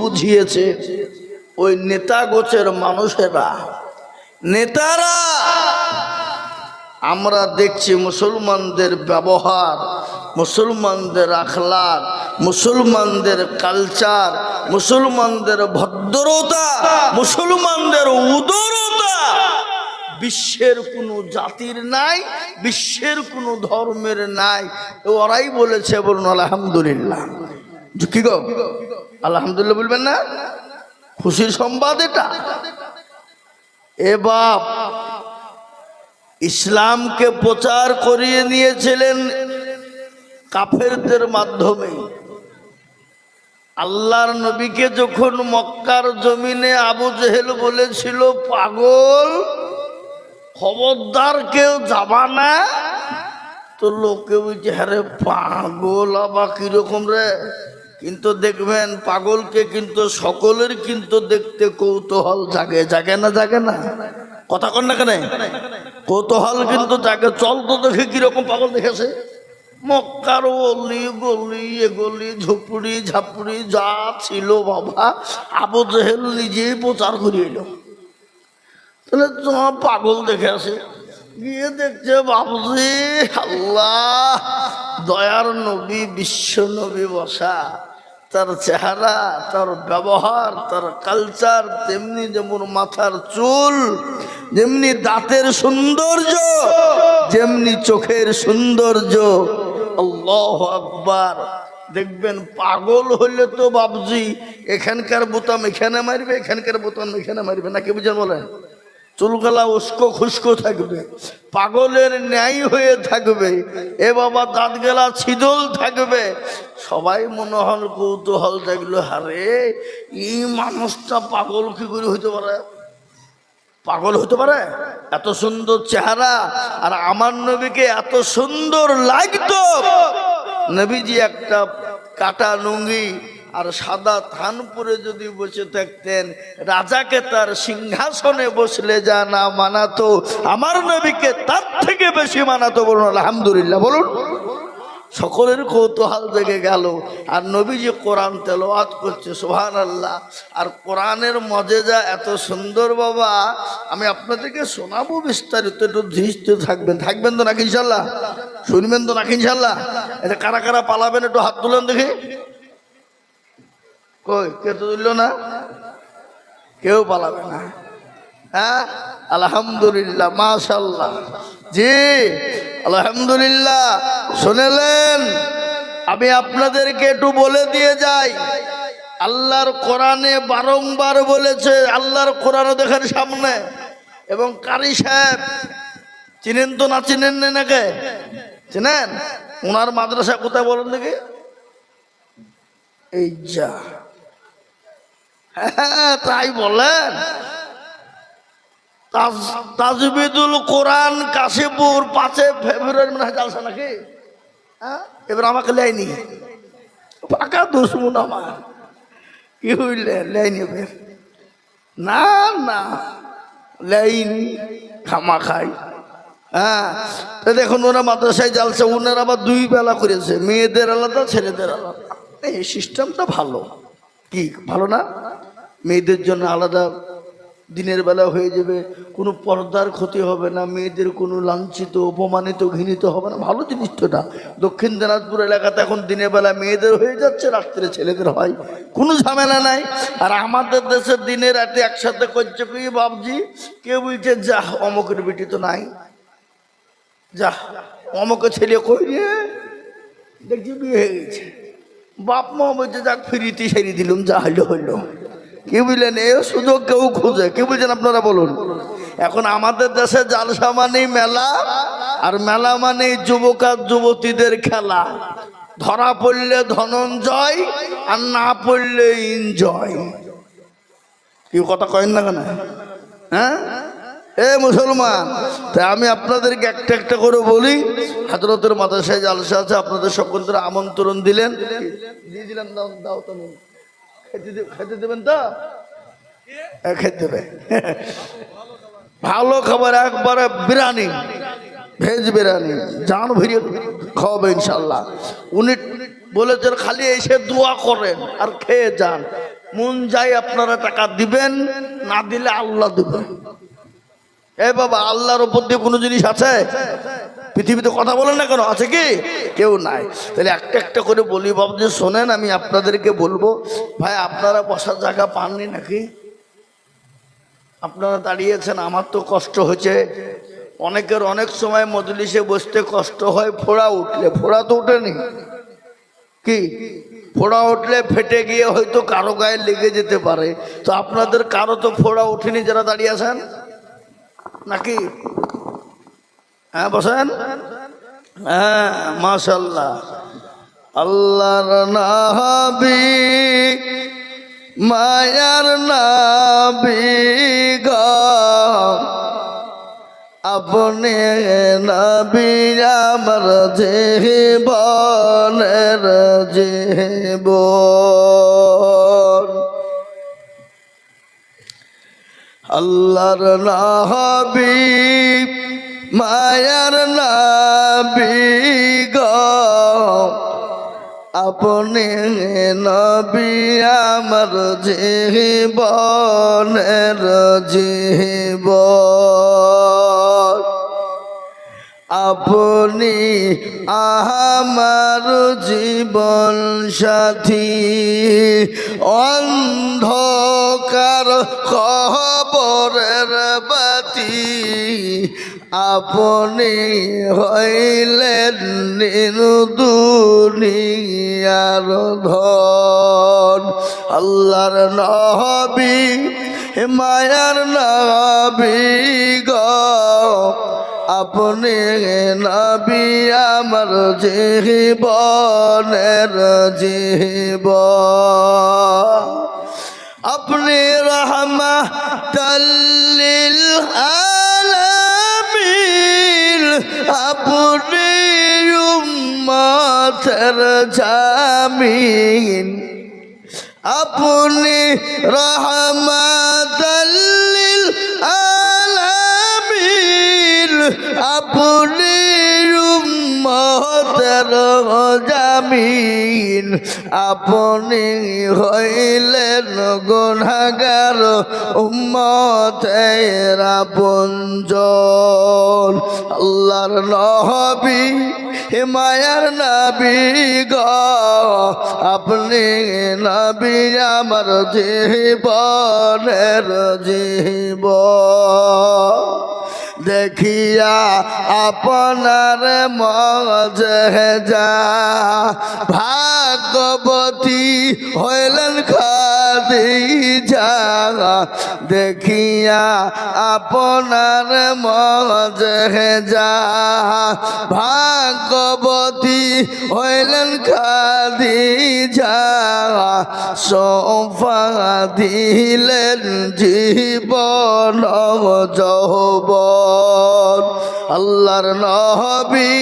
বুঝিয়েছে ওই নেতা গোছের মানুষেরা, নেতারা। আমরা দেখছি মুসলমানদের ব্যবহার, মুসলমানদের আখলাক, মুসলমানদের কালচার, মুসলমানদের ভদ্রতা, মুসলমানদের উদারতা বিশ্বের কোনো জাতির নাই, বিশ্বের কোনো ধর্মের নাই। ওরাই বলেছে, বলুন আলহামদুলিল্লাহ। কি গো আলহামদুলিল্লাহ বলবেন না? খুশির সংবাদ এটা। এ বাপ, ইসলামকে প্রচার করিয়ে নিয়েছিলেন কাফেরদের মাধ্যমে। আল্লাহর নবীকে যখন মক্কার জমিনে আবু জেহেল বলেছিল পাগল, খবরদার কেউ যাবা না, তো লোকে বলছে হ্যাঁ পাগল আবার কিরকম রে। কিন্তু দেখবেন পাগলকে কিন্তু সকলের কিন্তু দেখতে কৌতূহল জাগে, জাগে না? জাগে না? কথা কন না কেন? কৌতূহল কিন্তু জাগে। চল তো দেখে কিরকম পাগল দেখেছে। মক্কার অলি গলি এগলি ঝুপড়ি ঝাপড়ি যা ছিল বাবা, আবু জেহেল নিজেই প্রচার করিয়ে এলো। তাহলে তোমার পাগল দেখে আসে, গিয়ে দেখছে বাবুজি আল্লাহ দয়ার নবী বিশ্ব নবী বসা, তার চেহারা, তার ব্যবহার, তার কালচার, তেমনি যেমন মাথার চুল, যেমনি দাঁতের সৌন্দর্য, যেমনি চোখের সৌন্দর্য। আল্লাহু আকবার। দেখবেন পাগল হইলে তো বাবজি এখানকার বোতাম এখানে মারবে, এখানকার বোতাম এখানে মারবে, নাকি বুঝেন বলেন? চুলগালা উস্কো খুস্কো থাকবে, পাগলের ন্যায় হয়ে থাকবে। এ বাবা দাঁত গেলা ছিদল থাকবে। সবাই মনে হল কৌতূহল থাকলো, হারে এই মানুষটা পাগল কি করে হইতে পারে? পাগল হতে পারে? এত সুন্দর চেহারা, আর আমার নবীকে এত সুন্দর লাগতো। নবীজি একটা কাটা লুঙ্গি আর সাদা থান পরে যদি বসে থাকতেন, রাজাকে তার সিংহাসনে বসলে যা না মানাতো, আমার নবীকে তার থেকে বেশি মানাতো। বলুন আলহামদুলিল্লাহ, বলুন। সকলের কৌতূহল জেগে গেল। আর নবীজি কোরআন তেলাওয়াত করছে, সুবহানাল্লাহ। আর কোরআনের মজেজা এত সুন্দর বাবা, আমি আপনাদেরকে শোনাবো বিস্তারিত। একটু ধীরে থাকবেন, থাকবেন তো নাকি ইনশাল্লাহ? শুনবেন তো নাকি ইনশাল্লাহ? এটা কারা কারা পালাবেন একটু হাত তুলেন দেখি। কই কে তো তুললো না? কেউ পালাবে না? হ্যাঁ আলহামদুলিল্লাহ, মাশাআল্লাহ। জি আলহামদুলিল্লাহ। শুনলেন? আমি আপনাদেরকে একটু বলে দিয়ে যাই, আল্লাহর কোরআনে বারংবার বলেছে। আল্লাহর কোরআনও দেখেন সামনে। এবং কারি সাহেব চিনেন তো না? চিনেন নাকি? চিনেন? ওনার মাদ্রাসা কোথায় বলেন দেখি? এই যা, হ্যাঁ তাই বলেন। তাজবিদুল কোরআন কাশীপুর 5 ফেব্রুয়ারি মনে হয় জালসা নাকি? হ্যাঁ, এবার আমাকে লেয়নি, পাকা দুশ্মন আমার। কি হইলে লেয়নি? না না লেয়নি, খামা খাই। হ্যাঁ, দেখুন ওরা মাদ্রাসায় জালসা, ওনারা আবার 2 বেলা করেছে, মেয়েদের আলাদা ছেলেদের আলাদা। এই সিস্টেমটা ভালো। কি ভালো না? মেয়েদের জন্য আলাদা দিনের বেলা হয়ে যাবে, কোনো পর্দার ক্ষতি হবে না, মেয়েদের কোনো লাঞ্ছিত অপমানিত ঘৃণিত হবে না। ভালো জিনিস তো এটা। দক্ষিণ দিনাজপুর এলাকাতে এখন দিনের বেলা মেয়েদের হয়ে যাচ্ছে, রাত্রে ছেলেদের হয়, কোনো ঝামেলা নাই। আর আমাদের দেশের দিনের রাতে একসাথে করছে কি বাবজি? কেউ বলছে যা অমকের বেটি তো নাই, যা অমকের ছেলে কই রে, দেখছি বিয়ে হয়ে গেছে। বাপ মা বলছে যাক ফিরিতে সেরি দিলুম, যা হইলো হইলো। কি বুঝলেন? এ সুযোগ কেউ খুঁজে। কি বুঝলেন আপনারা বলুন? এখন আমাদের দেশে জালসা মানেই মেলা, আর মেলা মানেই যুবক আর যুবতীদের খেলা। ধরা পড়লে ধনঞ্জয়, আর না পড়লে এনজয়। কি কথা কয়েন না কেন? হ্যাঁ এ মুসলমান, তাই আমি আপনাদেরকে একটা একটা করে বলি। হযরতের মাদ্রাসায় জালসা আছে, আপনাদের সকলদের আমন্ত্রণ দিলেন, দিয়ে দিলাম। দাও দাও তো, খেতে দেবেন তো? খেতে দেবে। ভালো খাবার একবারে বিরিয়ানি, ভেজ বিরিয়ানি, জান ভরিয়ে খাওয়াবে ইনশাল্লাহ। উনি বলেছেন খালি এসে দোয়া করেন আর খেয়ে যান। মন যায় আপনারা টাকা দিবেন, না দিলে আল্লাহ দিবেন। এ বাবা, আল্লাহর উপর দিয়ে কোনো জিনিস আছে? পৃথিবীতে কথা বলেন না কেন, আছে কি? কেউ নাই। তাহলে একটা একটা করে বলি বাবুজি, শোনেন, আমি আপনাদেরকে বলবো। ভাই, আপনারা বসার জায়গা পাননি নাকি? আপনারা দাঁড়িয়েছেন, আমার তো কষ্ট হয়েছে। অনেকের অনেক সময় মজলিসে বসতে কষ্ট হয় ফোড়া উঠলে। ফোড়া তো ওঠেনি কি? ফোড়া উঠলে ফেটে গিয়ে হয়তো কারো গায়ে লেগে যেতে পারে। তো আপনাদের কারো তো ফোড়া ওঠেনি যারা দাঁড়িয়ে আছেন নাকি? হ্যাঁ, বসেন। হ্যাঁ, মাশাআল্লাহ। আল্লাহর নবী, মায়ার নবী গো, আপনি নবী আমার জীবনের জীবন। আল্লাহর নবী, মায়ার নবী গো, আপনি নবী আমার জীবনের জীবন। আপনি আমার জীবন সাথী, অন্ধকার কবরের বাতি আপনি হইলেন দুনিয়ার ধন। আল্লাহর নবী, মায়ার নবী গো, আপনি নবী আমার জীবনের জীবন। আপনি রাহমাতাল লিল আলামিন, আপনি উম্মতের জামিন। আপনি রাহমাতাল লিল আলামিন, আপনি উম্মতের জামিন। আপনি হইলেন গুনাহগার উম্মতের আপনজন। আল্লাহর নবী, মায়ার নবী গো, আপনি নবী আমার জীবনের জীবন। দেখিয়া আপনার মজেজা, ভাগ্যবতী হইলেন খাদিজা। দেখিয়া আপনার মজেজা, ভাগ্যবতী হইলেন খাদিজা। সোফা দিলেন জীবন যৌবন। আল্লাহর নবী,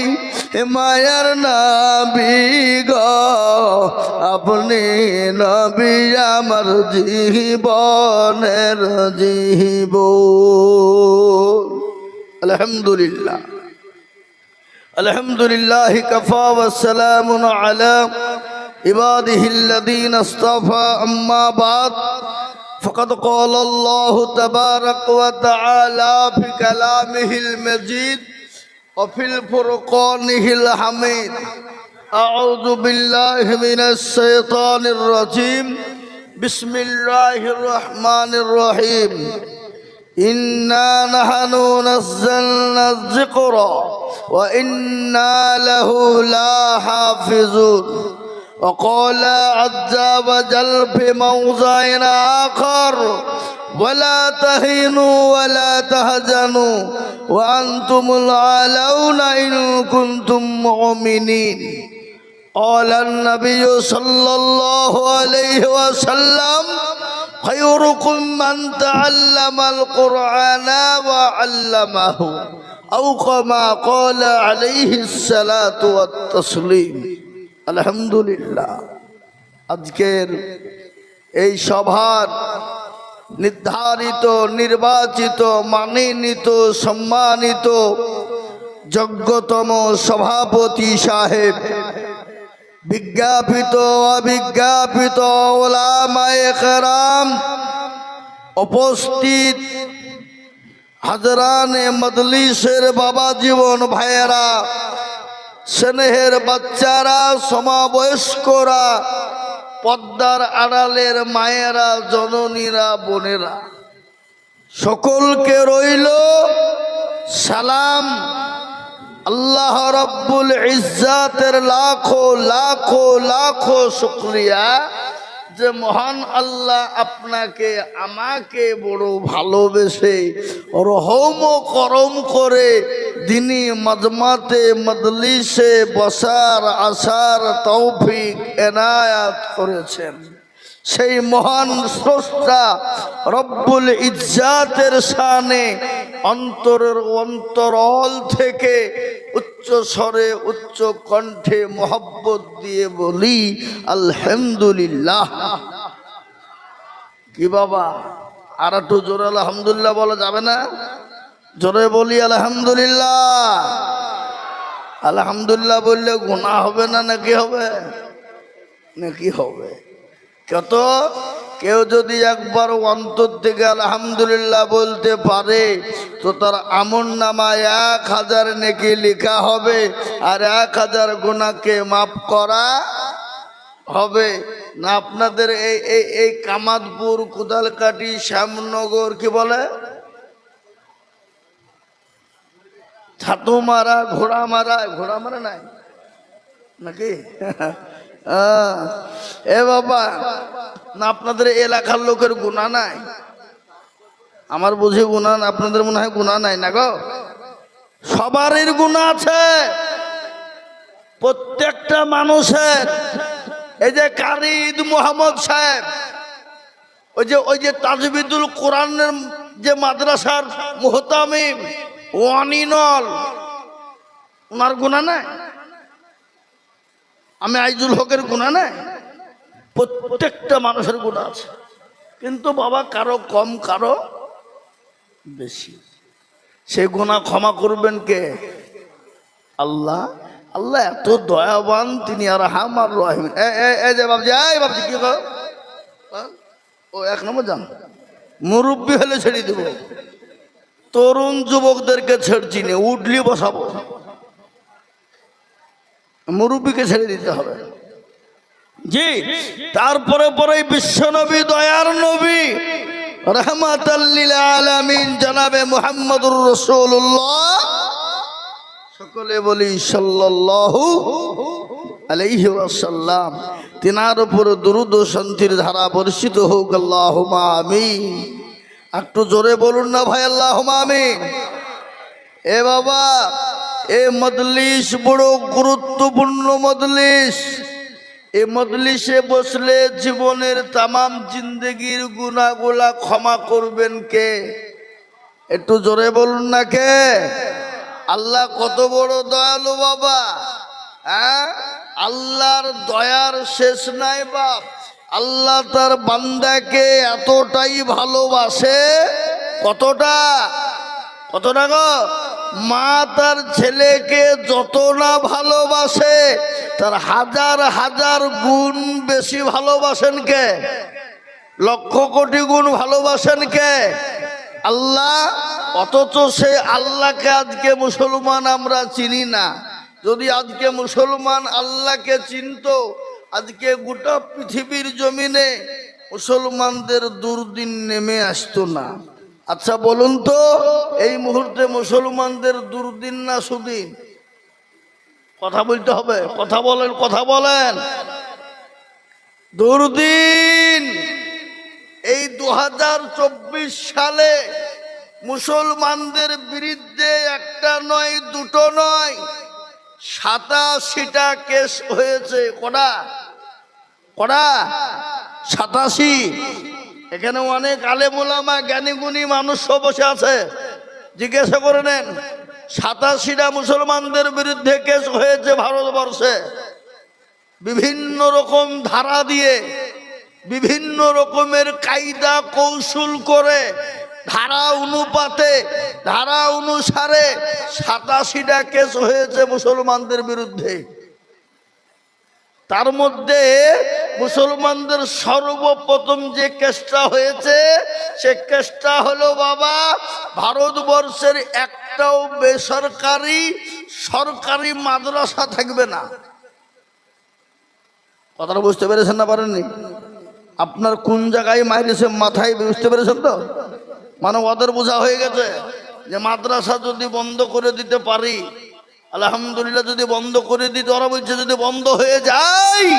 মায়ার নবী গো, আপনি নবী আমার জীবনের জীবন। আলহামদুলিল্লাহ, আলহামদুলিল্লাহ কাফা ওয়া সালামুন আলা ইবাদিহিল্লাযীনা ইসতাফা, আম্মা বাদ। فقد قال الله تبارك وتعالى في كلامه المجيد وفي الفرقانه الحميد. أعوذ بالله من الشيطان الرجيم. بسم الله الرحمن الرحيم. إنا نحن نزلنا الذكر وإنا له لحافظون. وقال عز وجل في موضع آخر: ولا تهنوا ولا تحزنوا وأنتم الأعلون إن كنتم مؤمنين. قال النبي صلى الله عليه وسلم: خيركم من تعلم القرآن وعلمه، أو كما قال عليه الصلاة والتسليم. আলহামদুলিল্লাহ, আজকের এই সভার নির্ধারিত, নির্বাচিত, মানিনীত, সম্মানিত যোগ্যতম সভাপতি সাহেব বিজ্ঞাপিত অবিজ্ঞাপিত ওলামায়ে কেরাম, উপস্থিত হাজরানে মজলিসের বাবা জীবন ভাইয়েরা, স্নেহের বাচ্চারা, সমবয়স্করা, পর্দার আড়ালের মায়েরা, জননীরা, বোনেরা, সকলকে রইল সালাম। আল্লাহ রাব্বুল ইজ্জাতের লাখো লাখো লাখো শুকরিয়া যে মহান আল্লাহ আপনাকে আমাকে বড় ভালোবেসে রহম ও করম করে দিনী মাজমাতে মজলিসে বসার আসার তৌফিক এনায়াত করেছেন। সেই মহান স্রষ্টা রব্বুল ইজ্জাতের শানে অন্তরের অন্তরল থেকে উচ্চ স্বরে উচ্চ কণ্ঠে মোহব্বত দিয়ে বলি আলহামদুলিল্লাহ। কি বাবা, আর একটু জোরে আলহামদুলিল্লাহ বলা যাবে না? জোরে বলি আলহামদুলিল্লাহ। আলহামদুলিল্লাহ বললে গুনাহ হবে না নাকি হবে? নাকি হবে? কত কেউ যদি একবার অন্তর থেকে আলহামদুলিল্লাহ বলতে পারে তো তার আমল নামায় 1000 নেকি লেখা হবে আর 1000 গুনাহকে মাফ করা হবে না। আপনাদের এই এই এই কামাতপুর, কোদালকাটি, শ্যামনগর, কি বলে, ছাতু মারা, ঘোড়া মারা নাই নাকি? এ বাবা, না আপনাদের এলাকার লোকের গুনাহ নাই? আমার বুঝি গুনাহ, আপনাদের মনে হয় গুনাহ নাই না গো? সবারই গুনাহ আছে, প্রত্যেকটা মানুষের। এই যে কারি ঈদ মোহাম্মদ সাহেব, ওই যে তাজবিদুল কোরআনের যে মাদ্রাসার মুহতামিম ওয়ানিনল, ওনার গুনাহ নাই? আমি আইজুল হকের গুনাহ নাই? প্রত্যেকটা মানুষের গুনাহ আছে, কিন্তু বাবা কারো কম কারো বেশি। সে গুনাহ ক্ষমা করবেন কে? আল্লাহ। আল্লাহ এত দয়াবান, তিনি আর হামার রহিম। এই যে বাবজি, এই বাবজি কি কর, ও 1 নম্বর যান, মুরব্বী হলে ছেড়ে দেব, তরুণ যুবকদেরকে ছেড়ছি না, উঠলি বসাবো, মুরব্বীকে ছেড়ে দিতে হবে। জি, তারপরে পরে বিশ্বনবী, দয়ার নবী, রাহমাতাল লিল আলামিন জনাবে মুহাম্মদুর রাসূলুল্লাহ, সকলে বলি সাল্লাল্লাহু আলাইহি ওয়াসাল্লাম। তিনার উপর দুরূদ ও শান্তির ধারা বর্ষিত হোক, আল্লাহুম্মা আমিন। একটু জোরে বলুন না ভাই, আল্লাহুম্মা আমিন। এ বাবা, এ মজলিস বড় গুরুত্বপূর্ণ মজলিস। এ মজলিসে বসলে জীবনের তামাম জিন্দগির গুনাহগুলা ক্ষমা করবেন কে? একটু জোরে বলুন না কে? আল্লাহ কত বড় দয়ালু বাবা, হ্যাঁ? আল্লাহর দয়ার শেষ নাই বাপ। আল্লাহ তার বান্দাকে এতটাই ভালোবাসে, কতটা গো? মা তার ছেলেকে যত না ভালোবাসে, তার 1000 গুণ বেশি ভালোবাসেন কে? লক্ষ কোটি গুণ ভালোবাসেন কে? আল্লাহ। অথচ সে আল্লাহকে আজকে মুসলমান আমরা চিনি না। যদি আজকে মুসলমান আল্লাহকে চিনত, আজকে গোটা পৃথিবীর জমিনে মুসলমানদের দুর্দিন নেমে আসতো না। আচ্ছা বলুন তো, এই মুহূর্তে মুসলমানদের দুর্দিন না সুদিন? কথা বলতে হবে, কথা বলেন। দুর্দিন। এই 2024 সালে মুসলমানদের বিরুদ্ধে একটা নয়, দুটো নয়, 87টা কেস হয়েছে। কটা? 87। এখানে অনেক আলেম ওলামা, জ্ঞানী গুণী মানুষ সব বসে আছে, জিজ্ঞাসা করে নেন। 87টা মুসলমানদের বিরুদ্ধে কেস হয়েছে ভারতবর্ষে। বিভিন্ন রকম ধারা দিয়ে, বিভিন্ন রকমের কায়দা কৌশল করে, ধারা অনুপাতে, ধারা অনুসারে 87টা কেস হয়েছে মুসলমানদের বিরুদ্ধে। তার মধ্যে মুসলমানদের সর্বপ্রথম যে কেসটা হয়েছে সে কেসটা হলো বাবা, ভারতবর্ষের একটাও বেসরকারি সরকারি মাদ্রাসা থাকবে না। কথাটা বুঝতে পেরেছেন না পারেননি? আপনার কোন জায়গায় মাইরেছে মাথায়, বুঝতে পেরেছেন তো? মানে ওদের বোঝা হয়ে গেছে যে মাদ্রাসা যদি বন্ধ করে দিতে পারি, আলহামদুলিল্লাহ, যদি বন্ধ করে দিতে, ওরা বলছে যদি বন্ধ হয়ে যায়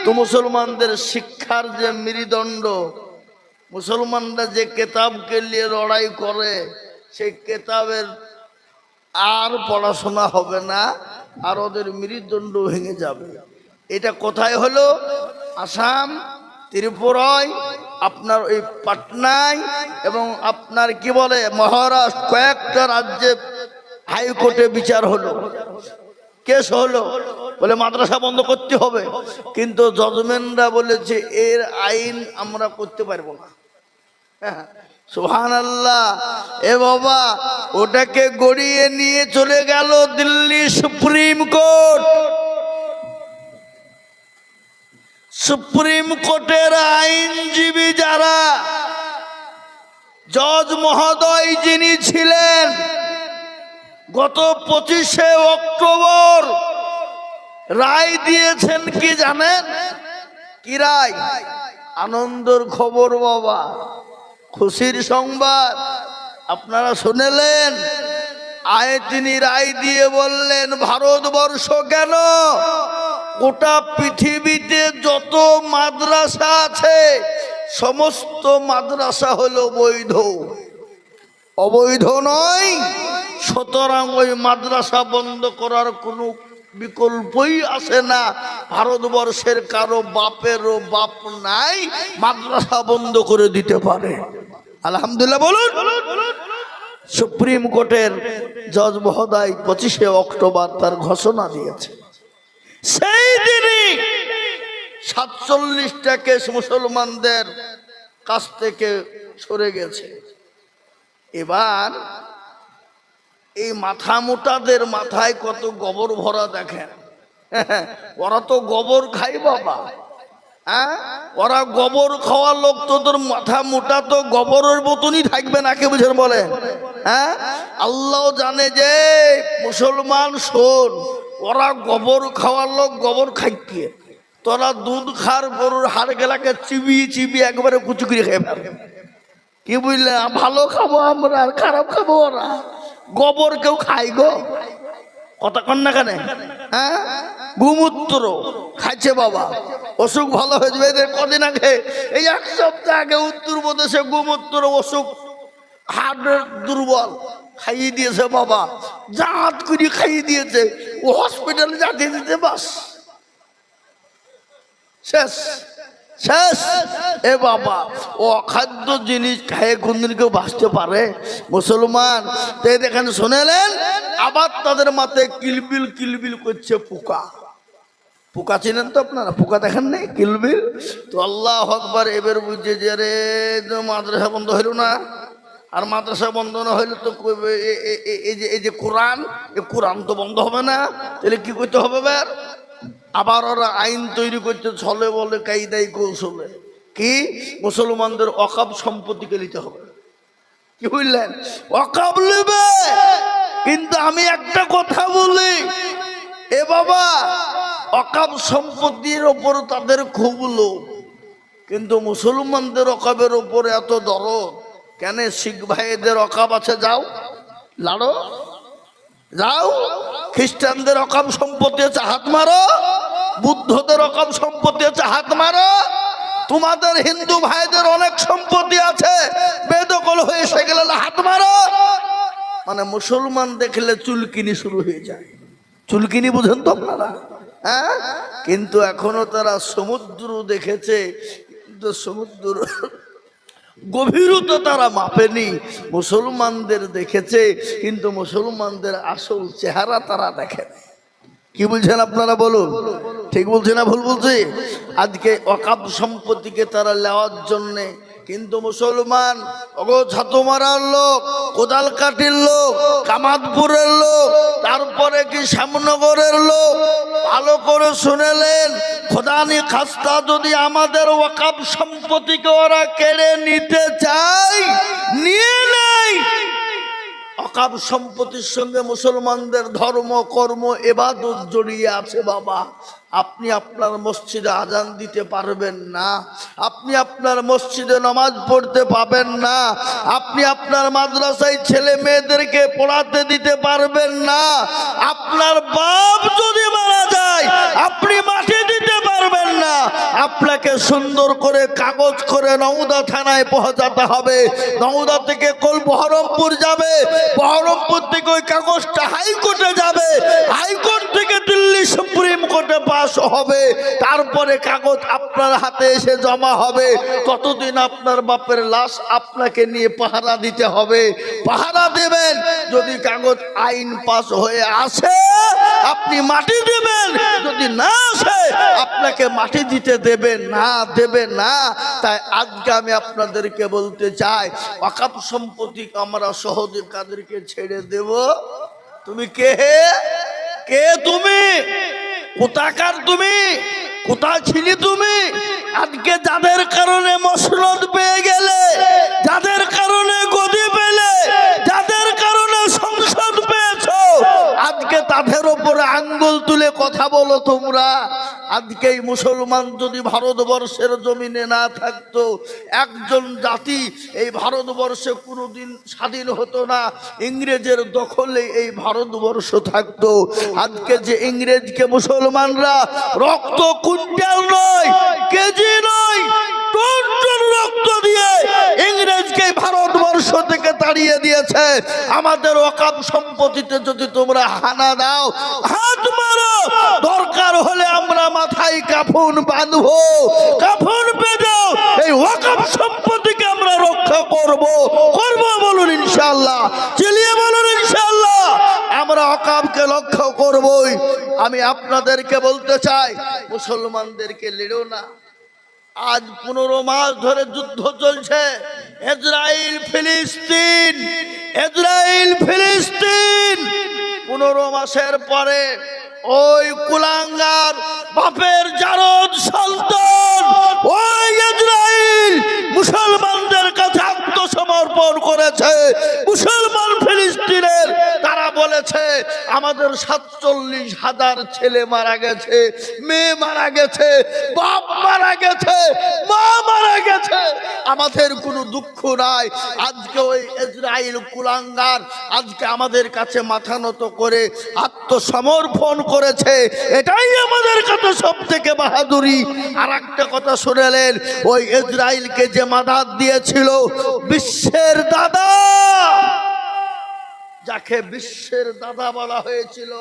তো মুসলমানদের শিক্ষার যে মেরুদণ্ড, মুসলমানরা যে কেতাবকে নিয়ে লড়াই করে সেই কেতাবের আর পড়াশোনা হবে না, আর ওদের মেরুদণ্ড ভেঙে যাবে। এটা কোথায় হলো? আসাম, ত্রিপুরায়, আপনার ওই পাটনায় এবং আপনার কি বলে মহারাষ্ট্র, কয়েকটা রাজ্যে হাইকোর্টে বিচার হলো, কেস হলো, বলে মাদ্রাসা বন্ধ করতে হবে। কিন্তু জজমেন্টরা বলেছে এর আইন আমরা করতে পারবো না। সুবহানাল্লাহ। এ বাবা, ওটাকে গড়িয়ে নিয়ে চলে গেল দিল্লি সুপ্রিম কোর্ট। সুপ্রিম কোর্টের আইনজীবী যারা, জজ মহোদয় যিনি ছিলেন, গত 25শে অক্টোবর রায় দিয়েছেন কি জানেন? কি রায়? আনন্দের খবর বাবা, খুশির সংবাদ আপনারা শুনেলেন। তিনি রায় দিয়ে বললেন, ভারতবর্ষ কেন, গোটা পৃথিবীতে যত মাদ্রাসা আছে সমস্ত মাদ্রাসা হলো বৈধ, অবৈধ নয়। সুতরাং ওই মাদ্রাসা বন্ধ করার কোনো বিকল্পই আসে না। ভারতবর্ষের কারো বাপেরও বাপ নাই মাদ্রাসা বন্ধ করে দিতে পারে। আলহামদুলিল্লাহ বলুন। সুপ্রিম কোর্টের জজ মহোদয় 25শে অক্টোবর তার ঘোষণা দিয়েছে। সেই দিনই 47টা কেস মুসলমানদের কাছ থেকে সরে গেছে। এবার এই মাথা মোটাদের মাথায় কত গোবর ভরা দেখেন। ওরা তো গোবর খাই বাবা, হ্যাঁ, ওরা গোবর খাওয়া লোক, তোদের মাথা মোটা তো গোবরের মতনই থাকবে না, কে বুঝেন বলেন? হ্যাঁ, আল্লাহ জানে যে মুসলমান শোন, ওরা গোবর খাওয়ার লোক, গোবর খাইতে, তোরা দুধ খার গরুর হাড় গেলাকে চিবিয়ে চিবিয়ে একবারে কুচি করে খেয়ে ফেলবে। কি বুঝলে? ভালো খাবো আমরা আর খারাপ খাবো ওরা। গোবর কেউ খাই গো, কথা কন না কেন? হ্যাঁ, গোমূত্র খাইছে বাবা, অসুখ ভালো হয়ে যাবে। এদের কদিন আগে, এই 1 সপ্তাহ আগে উত্তরপ্রদেশে গোমূত্র অসুখ, হার্টের দুর্বল, খাইয়ে দিয়েছে বাবা, জাত করে খাইয়ে দিয়েছে। ও হসপিটালে যাতে দিতে বাস শেষ শেষ। এ বাবা, ও অখাদ্য জিনিস খায় কোনদিন কেউ বাঁচতে পারে? মুসলমান তো দেখেন, শুনেলেন, আবার তাদের মাথায় কিলবিল কিলবিল করছে পোকা। পোকা চিনেন তো আপনারা? পোকা দেখেন নাই? কিলবিল। তো আল্লাহু আকবার। এবার বুঝছে যে রে মাদ্রাসা বন্ধ হইল না, আর মাদ্রাসা বন্ধ না হইলে তো এই যে কোরআন, এই কোরআন তো বন্ধ হবে না। তাহলে কি করতে হবে? এবার আবার ওরা আইন তৈরি করতে ছলে বলে কায়দায় কৌশলে, কি মুসলমানদের ওয়াকফ সম্পত্তিকে নিতে হবে। কি বুঝলেন? ওয়াকফ নেবে। কিন্তু আমি একটা কথা বলি, এ বাবা, ওয়াকফ সম্পত্তির ওপর তাদের খুব লোভ, কিন্তু মুসলমানদের ওয়াকফের ওপর এত দরদ কেন? শিখ ভাইদের ওয়াকফ আছে, যাও লাড়ো, যাও। খ্রিস্টানদের ওয়াকফ সম্পত্তি আছে, হাত মারো। বুদ্ধদের ওয়াকফ সম্পত্তি আছে, হাত মারো। তোমাদের হিন্দু ভাইদের অনেক সম্পত্তি আছে, বেদখল হয়ে সেগুলো হাত মারো। মানে মুসলমান দেখলে চুলকিনি শুরু হয়ে যায়। চুলকিনি বুঝেন তো আপনারা? হ্যাঁ, কিন্তু এখনো তারা সমুদ্র দেখেছে, কিন্তু সমুদ্র গভীরতা তারা মাপেনি। মুসলমানদের দেখেছে, কিন্তু মুসলমানদের আসল চেহারা তারা দেখে। কি বলছেন আপনারা বলুন? ঠিক বলছে না ভুল বলছে? আজকে ওয়াকফ সম্পত্তিকে তারা নেওয়ার জন্যে কিন্তু মুসলমান ওগো ছাতুমারার লোক, কোদালকাঠির লোক, কামাতপুরের লোক, তারপরে কি শ্যামনগরের লোক, ভালো করে শুনেলেন, খোদানি খাস্তা যদি আমাদের ওয়াকফ সম্পত্তিকে ওরা কেড়ে নিতে চায়, নিয়ে নেয়। ওয়াকফ সম্পত্তির সঙ্গে মুসলমানদের ধর্ম, কর্ম, ইবাদত জড়িয়ে আছে বাবা। আপনি আপনার মসজিদে আজান দিতে পারবেন না, আপনি আপনার মসজিদে নামাজ পড়তে পাবেন না, আপনি আপনার মাদ্রাসায় ছেলে মেয়েদেরকে পড়াতে দিতে পারবেন না। আপনার বাপ যদি মারা যায় আপনি মাটি দিতে পারবেন না। আপনাকে সুন্দর করে কাগজ করে নওদা থানায় পৌঁছাতে হবে, নওদা থেকে বহরমপুর যাবে, বহরমপুর থেকে ওই কাগজটা হাইকোর্টে যাবে, হাইকোর্ট থেকে দিল্লি সুপ্রিম কোর্টে পাস হবে, তারপরে কাগজ আপনার হাতে এসে জমা হবে। ততদিন আপনার বাপের লাশ আপনাকে নিয়ে পাহারা দিতে হবে। পাহারা দেবেন, যদি কাগজ আইন পাস হয়ে আসে আপনি মাটি দেবেন, যদি না আসে আপনাকে মাটি দিতে দেবে না, দেবে না। তাই আজকে আমি আপনাদেরকে বলতে চাই, ওয়াকফ সম্পত্তি আমরা সহজে কাদেরকে ছেড়ে দেব? তুমি কে? কে তুমি? কোথাকার তুমি? কোথায় ছিলি তুমি? আজকে যাদের কারণে মসনদ পেয়ে গেলে, যাদের কারণে গদি পেলে, যাদের কারণে সংসদ পেয়েছো, আজকে তাদের উপরে আঙ্গুল তুলে কথা বলো তোমরা। আজকে এই মুসলমান যদি ভারতবর্ষের জমিনে না থাকতো, একজন জাতি এই ভারতবর্ষে কোনোদিন স্বাধীন হতো না, ইংরেজের দখলে এই ভারতবর্ষ থাকতো। আজকে যে ইংরেজকে মুসলমানরা রক্ত কুইন্টাল নয়, কেজি নয়, টন টন রক্ত দিয়ে ইংরেজকে ভারতবর্ষ থেকে তাড়িয়ে দিয়েছে। আমাদের ওয়াকফ সম্পত্তিতে যদি তোমরা হানা দাও, হাত মারো, দরকার হলে আমরা মাথায় কাফন বাঁধবো, কাফন বেঁধেও এই ওয়াকফ সম্পত্তিকে আমরা রক্ষা করব। করব বলুন ইনশাআল্লাহ, চিলিয়ে বলুন ইনশাআল্লাহ। আমরা ওয়াকফকে লক্ষ্য করবই। আমি আপনাদেরকে বলতে চাই, মুসলমানদেরকে লেড়ো না। আজ 15 মাস ধরে যুদ্ধ চলছে, ইসরায়েল ফিলিস্তিন, ইসরায়েল ফিলিস্তিন। 15 মাসের পরে ওই কুলাঙ্গার বাপের জারদ সন্তান ওই ইসরায়েল মুসলমানদের কাছে আত্মসমর্পণ করেছে। মুসলমান ফিলিস্তিনের তারা বলেছে আমাদের 47,000 ছেলে মারা গেছে, মেয়ে মারা গেছে, বাপ মারা গেছে, মা মারা গেছে, আমাদের কোনো দুঃখ নাই। আজকে ওই ইসরায়েল কুলাঙ্গার আজকে আমাদের কাছে মাথা নত করে আত্মসমর্পণ করেছে, এটাই আমাদের কাছে সব থেকে বাহাদুরি। আর একটা কথা শুনেলেন, ওই ইসরায়েলকে যে মাদাত দিয়েছিল বিশ্বের দাদা, যাকে বিশ্বের দাদা বলা হয়েছিল,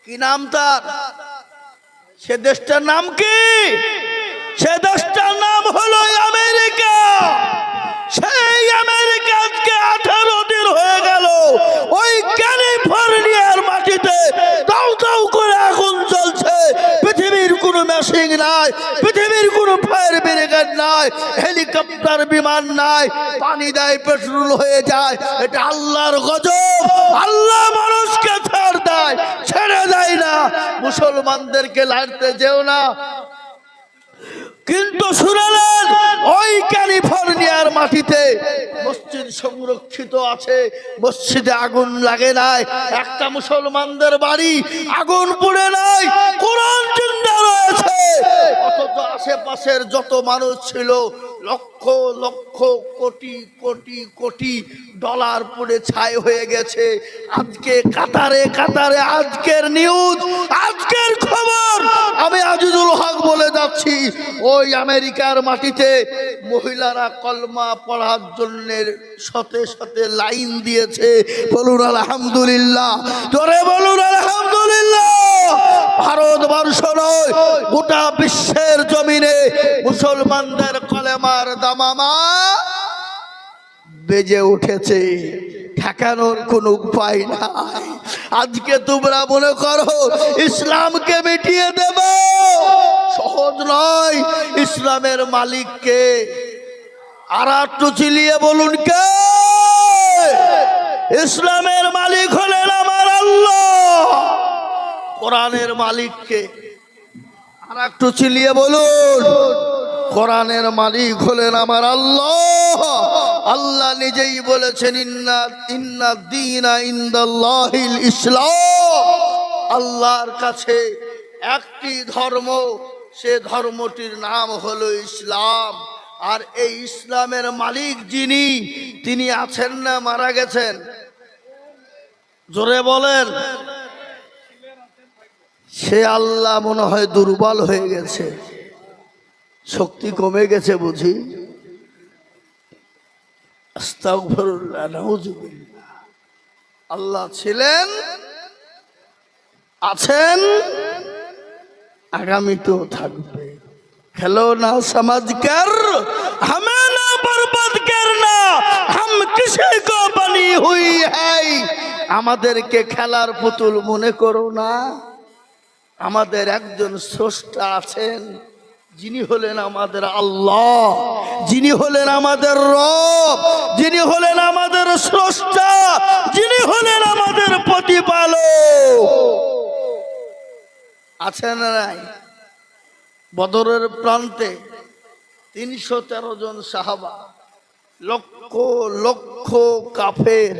কি নাম তার? সে দেশটার নাম কি? সে দেশটার নাম হলো আমেরিকা। সেই আমেরিকা আজকে 18 দিন হয়ে গেল ওই ক্যালিফোর্নিয়ার মাটিতে দাউ দাউ করে আগুন জ্বলছে। পৃথিবীর কোনো মেশিন নাই, পৃথিবীর কোনো ফায়ার ব্রিগেড নাই, হেলিকপ্টার বিমান নাই, পানি দেয় পেট্রোল হয়ে যায়। এটা আল্লাহর গজব। আল্লাহ মানুষকে ছাড় দেয়, ছেড়ে দেয় না। মুসলমানদেরকে লাড়তে যেও না। কিন্তু শুনলেন ওই ক্যালিফোর্নিয়ার মাটিতে মসজিদ সংরক্ষিত আছে, মসজিদে আগুন লাগে নাই, একটা মুসলমানদের বাড়ি আগুন পুড়ে নাই, কোরআন জিন্দা রয়েছে। অথচ আশেপাশের যত মানুষ ছিল লক্ষ লক্ষ কোটি কোটি কোটি ডলার পুড়ে ছাই হয়ে গেছে। আজকে কাতারে কাতারে আজকের নিউজ, আজকের খবর আমি আজিজুল হক বলে যাচ্ছি, ওই আমেরিকার মাটিতে মহিলারা কলমা পড়ার জন্য সাথে সাথে লাইন দিয়েছে। বলুন আলহামদুলিল্লাহ, জোরে বলুন আলহামদুলিল্লাহ। ভারতবর্ষ নয়, গোটা বিশ্বের জমিনে মুসলমানদের কলেমার দামামা বেজে উঠেছে, ঠেকানোর কোনো উপায় নাই। আজকে তোমরা মনে করো ইসলামকে মিটিয়ে দেব, সহজ নয়। ইসলামের মালিককে আর একটু চিলিয়ে বলুন কে? ইসলামের মালিক হলেন আমার আল্লাহ। কোরআনের মালিক কে? আর একটু চিলিয়ে বলুন। কোরআনের মালিক হলেন আমার আল্লাহ। আল্লাহ নিজেই বলেছেন ইন্না দীনা ইনদাল্লাহিল ইসলাম। আল্লাহর কাছে একটি ধর্ম, সে ধর্মটির নাম হলো ইসলাম। আর এই ইসলামের মালিক যিনি, তিনি আছেন না মারা গেছেন? জোরে বলেন। সে আল্লাহ মনে হয় দুর্বল হয়ে গেছে, শক্তি কমে গেছে বুঝি। আস্তাগফিরুল্লাহ, নাউযুবিল্লাহ। আল্লাহ ছিলেন, আছেন, আগামীতেও থাকবে। খেলো না সমাজকর, हमें ना बर्बाद करना, हम किसी को बनी हुई है। আমাদেরকে খেলার পুতুল মনে করো না। আমাদের একজন স্রষ্টা আছেন, যিনি হলেন আমাদের আল্লাহ, যিনি হলেন আমাদের রব, যিনি হলেন আমাদের স্রষ্টা, যিনি হলেন আমাদের প্রতিপালক। আছে না নাই? বদরের প্রান্তে 313 জন সাহাবা, লক্ষ লক্ষ কাফের,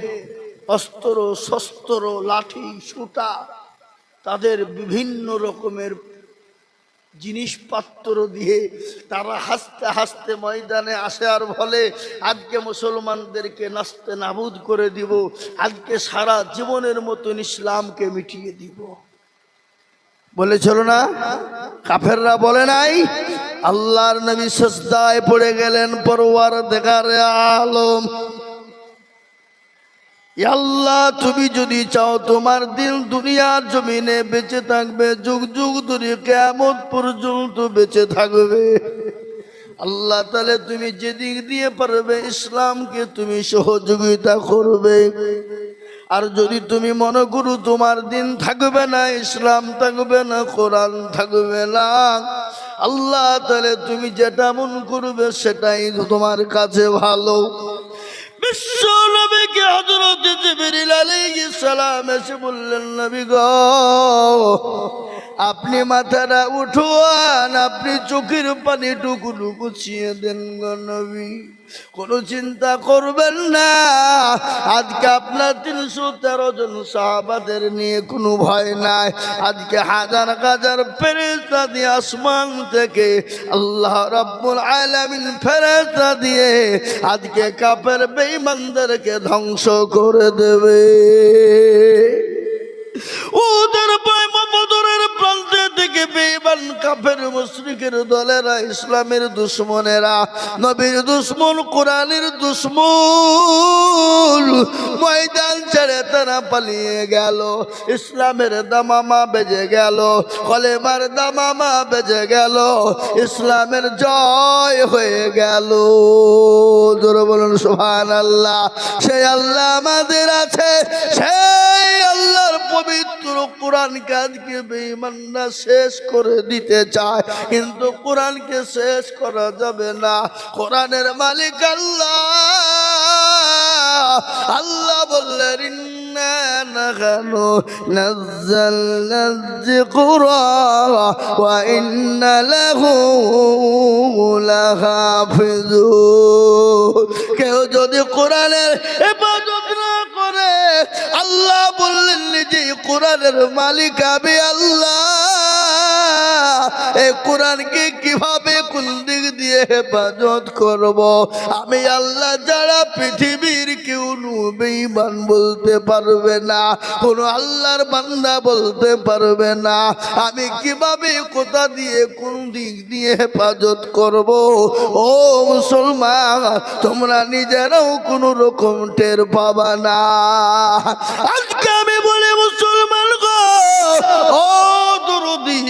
অস্ত্র শস্ত্র লাঠি সুতা, তাদের বিভিন্ন রকমের জিনিসপত্র দিয়ে তারা হাসতে হাসতে ময়দানে আসে আর বলে, আজকে মুসলমানদেরকে নাস্তে নাবুদ করে দিব, আজকে সারা জীবনের মতন ইসলামকে মিটিয়ে দিব। বলেছিল না? কাফেররা বলে নাই? আল্লাহর নবী সিজদায় পড়ে গেলেন, পরওয়ারদিগারে আলম, আল্লাহ তুমি যদি চাও তোমার দিন দুনিয়ার জমিনে বেঁচে থাকবে, যুগ যুগ ধরে কিয়ামত পর্যন্ত বেঁচে থাকবে। আল্লাহ তাআলা তুমি যেদিক দিয়ে পারবে ইসলামকে তুমি সহযোগিতা করবে। আর যদি তুমি মনে করো তোমার দিন থাকবে না, ইসলাম থাকবে না, কোরআন থাকবে না, আল্লাহ তাআলা তুমি যেটা মন করবে সেটাই তোমার কাছে ভালো। বিশ্ব নবীকে হযরত জিবরিল আলাইহিস সালাম এসে বললেন, নবী গো, আপনি মাথাটা উঠান, আপনি চোখের পানি টুকুরু গুছিয়ে দেন গো নবী। কোনো চিন্তা করবেন না, আজকে আপনার 313 জন সাহাবাদের নিয়ে কোনো ভয় নাই। আজকে হাজার হাজার ফেরেশতা দিয়ে আসমান থেকে আল্লাহ রাব্বুল আলামিন ফেরেশতা দিয়ে আজকে কাফের বেঈমানদেরকে ধ্বংস করে দেবে। ওদের বদরের প্রান্তে থেকে বেঈমান কাফের মুশরিকের দলেরা, ইসলামের দুশমনেরা, নবীর দুশমন, কোরআনের দুশমন, ময়দান ছেড়ে তারা পালিয়ে গেল। ইসলামের দামামা বেজে গেল, কলেমার দামামা বেজে গেল, ইসলামের জয় হয়ে গেল। জোরে বলুন সুবহানাল্লাহ। সেই আল্লাহ আমাদের আছে, সেই আল্লাহর পবিত্র কোরআনকে আজকে বেঈমানরা শেষ করে দিতে চায়, কিন্তু কোরআনকে শেষ করা যাবে না। কোরআনের মালিক আল্লাহ। আল্লাহ বললেন, ইন্না নাহনু নাযালনা যিকরা ওয়া ইন্না লাহু লাহাফিজুন। কেউ যদি কোরআনের ইবাদত না করে, আল্লাহ বললেন নিজেই কোরআনের মালিক আমি আল্লাহ। এই কোরআনকে কিভাবে কোন দিক দিয়ে হেফাজত করব আমি আল্লাহ যারা পৃথিবীর কেউ বেঈমান বলতে পারবে না, কোন আল্লাহর বান্দা বলতে পারবে না। আমি কিভাবে কোথা দিয়ে কোন দিক দিয়ে হেফাজত করব, ও মুসলমান তোমরা নিজেরাও কোন রকম টের পাবা না। আজকে আমি বলি মুসলমান গো, ও দরদি,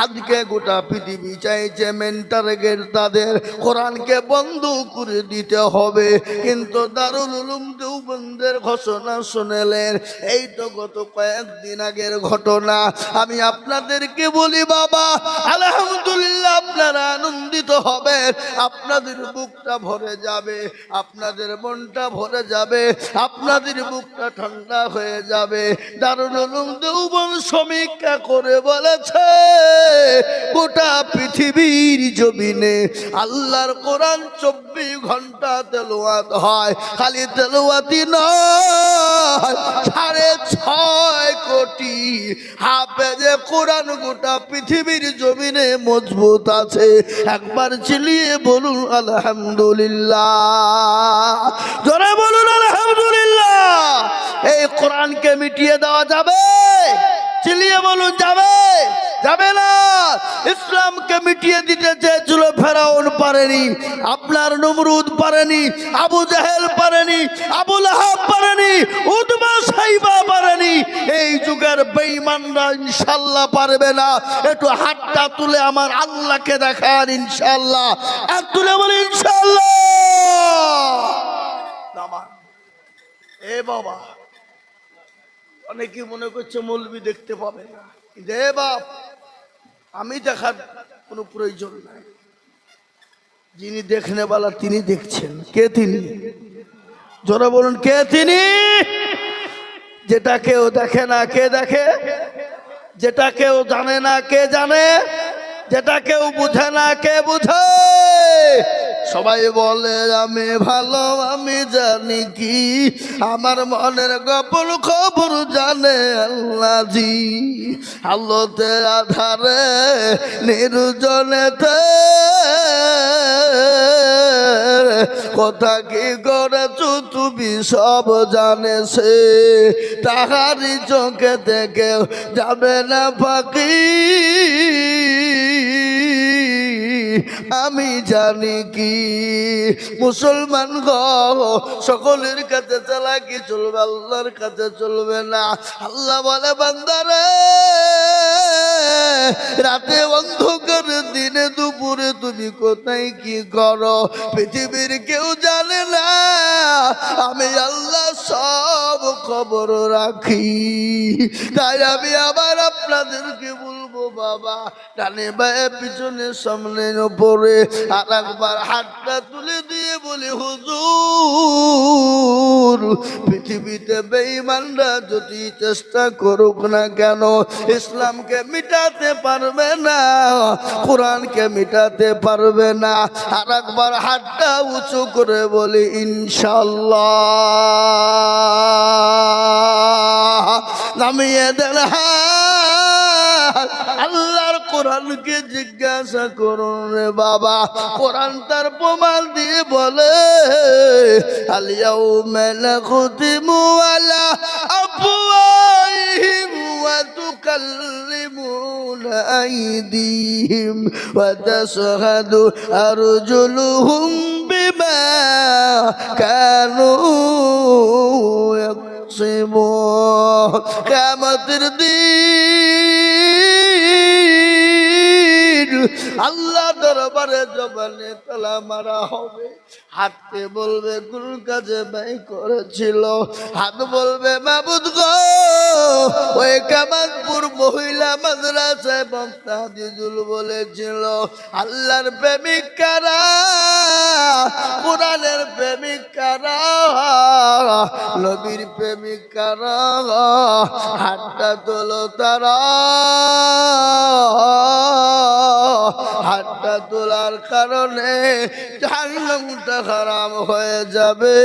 আজকে গোটা পৃথিবী চাইছে মেন টার্গেট তাদের কোরআনকে বন্ধ করে দিতে হবে, কিন্তু দারুল উলুম দেওবন্দের ঘোষণা শুনেলেন। এই তো গত কয়েকদিন আগের ঘটনা। আমি আপনাদেরকে বলি বাবা, আলহামদুলিল্লাহ, আপনারা আনন্দিত হবেন, আপনাদের বুকটা ভরে যাবে, আপনাদের মনটা ভরে যাবে, আপনাদের বুকটা ঠান্ডা হয়ে যাবে। দারুল উলুম দেওবন্দ সমীক্ষা করে বলেছে গোটা পৃথিবীর জমিনে আল্লাহর কোরআন 24 ঘন্টা তেলাওয়াত হয়। খালি তেলাওয়াতই নয়, 6.5 কোটি হাফেজে কোরআন গোটা পৃথিবীর জমিনে মজবুত আছে। একবার চিল্লিয়ে বলুন আলহামদুলিল্লাহ, জোরে বলুন আলহামদুলিল্লাহ। এই কোরআনকে মিটিয়ে দেওয়া যাবে? চিল্লিয়ে বলুন যাবে? যাবে না। ইসলামকে মিটিয়ে দিতে চেয়েছিল ফেরাউন, পারেনি। আপনার নমরুদ পারেনি, আবু জাহেল পারেনি, আবু লাহাব পারেনি, উতবা সাইবা পারেনি। এই যুগের বেঈমানরা ইনশাআল্লাহ পারবে না। একটু হাতটা তুলে আমার আল্লাহকে দেখান ইনশাআল্লাহ। এক তুলে বলি ইনশাআল্লাহ। এ বাবা, অনেকে মনে করছে মৌলবি দেখতে পাবে না। দে বাপ, আমি দেখার কোনো প্রয়োজন নাই। যিনি দেখনেওয়ালা তিনি দেখছেন। কে তিনি? জোরে বলুন, কে তিনি? যেটা কেউ দেখে না কে দেখে, যেটা কেউ জানে না কে জানে, যেটা কেউ বুঝে না কে বুঝে। সবাই বলে আমি ভালো, আমি জানি কি, আমার মনের গোপন খবর জানে আল্লাহ জি। আলোতে আধারে নির্জনেতে কথা কি করেছো তুমি সব জানে সে, তাহারি চোখে থেকে যাবে না ফাঁকি। আমি জানি কি মুসলমান গো, সকলের কাছে চালাকি চলবে, আল্লাহর কাছে চলবে না। আল্লাহ বলে বান্দারে, রাতে অন্ধকার দিনে দুপুরে তুমি কোথায় কি করো পৃথিবীর কেউ জানে না, আমি আল্লাহ সব খবর রাখি। তাই আমি আবার আপনাদেরকে বলবো বাবা, ডানে বায়ে পিছনে সামনে উপরে আর একবার হাতটা তুলে দিয়ে বলি হুজুর, পৃথিবীতে বেঈমানরা যদি চেষ্টা করুক না কেন ইসলামকে মিটাতে পারবে না, কোরআনকে মিটাতে পারবে না। আর একবার হাতটা উঁচু করে বলি ইনশাআল্লাহ। নামিয়ে দেন হাত। আল্লাহর কোরআনকে জিজ্ঞাসা করুন রে বাবা, কোরআন তার প্রমাণ দিয়ে বলে আল-ইয়াউমা নাখতিমু আলা আফওয়াহিহিম ওয়া তুকাল্লিমুনা আইদিহিম ওয়া তাশহাদু আরজুলুহুম বিমা কানু ইয়াকসিবুন। কিয়ামতের দিন আল্লাহ দরবারে জবানে তালা মারা হবে। হাতে বলবে কোন কাজে ব্যয় করেছিল, হাত বলবে মাবুদ গো, ওই কামালপুর মহিলা মাদ্রাসায় বক্তা দিজুল বলেছিল আল্লাহর প্রেমিক কারা, কোরআনের প্রেমিক কারা, নবীর প্রেমিক কারা, হাতটা তোলো তারা। হাতটা তোলার কারণে জাহান্নামটা হারাম হয়ে যাবে,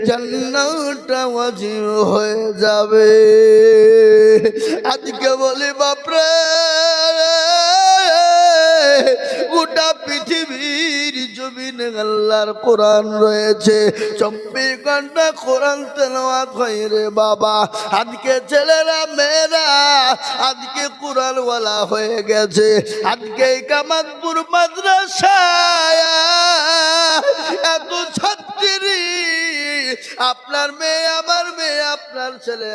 জান্নাতটা ওয়াজিব হয়ে যাবে। আজকে বলি বাপরে, গোটা পৃথিবীর জমিনে আল্লাহর কোরআন রয়েছে, 24 ঘন্টা কোরআন তেলাওয়াত হয় রে বাবা। আজকে ছেলেরা মেয়েরা আজকে কোরআনওয়ালা হয়ে গেছে। আজকে কামালপুর মাদ্রাসায় এত ছাত্রী আপনার মেয়ে আমার মেয়ে, আপনার ছেলে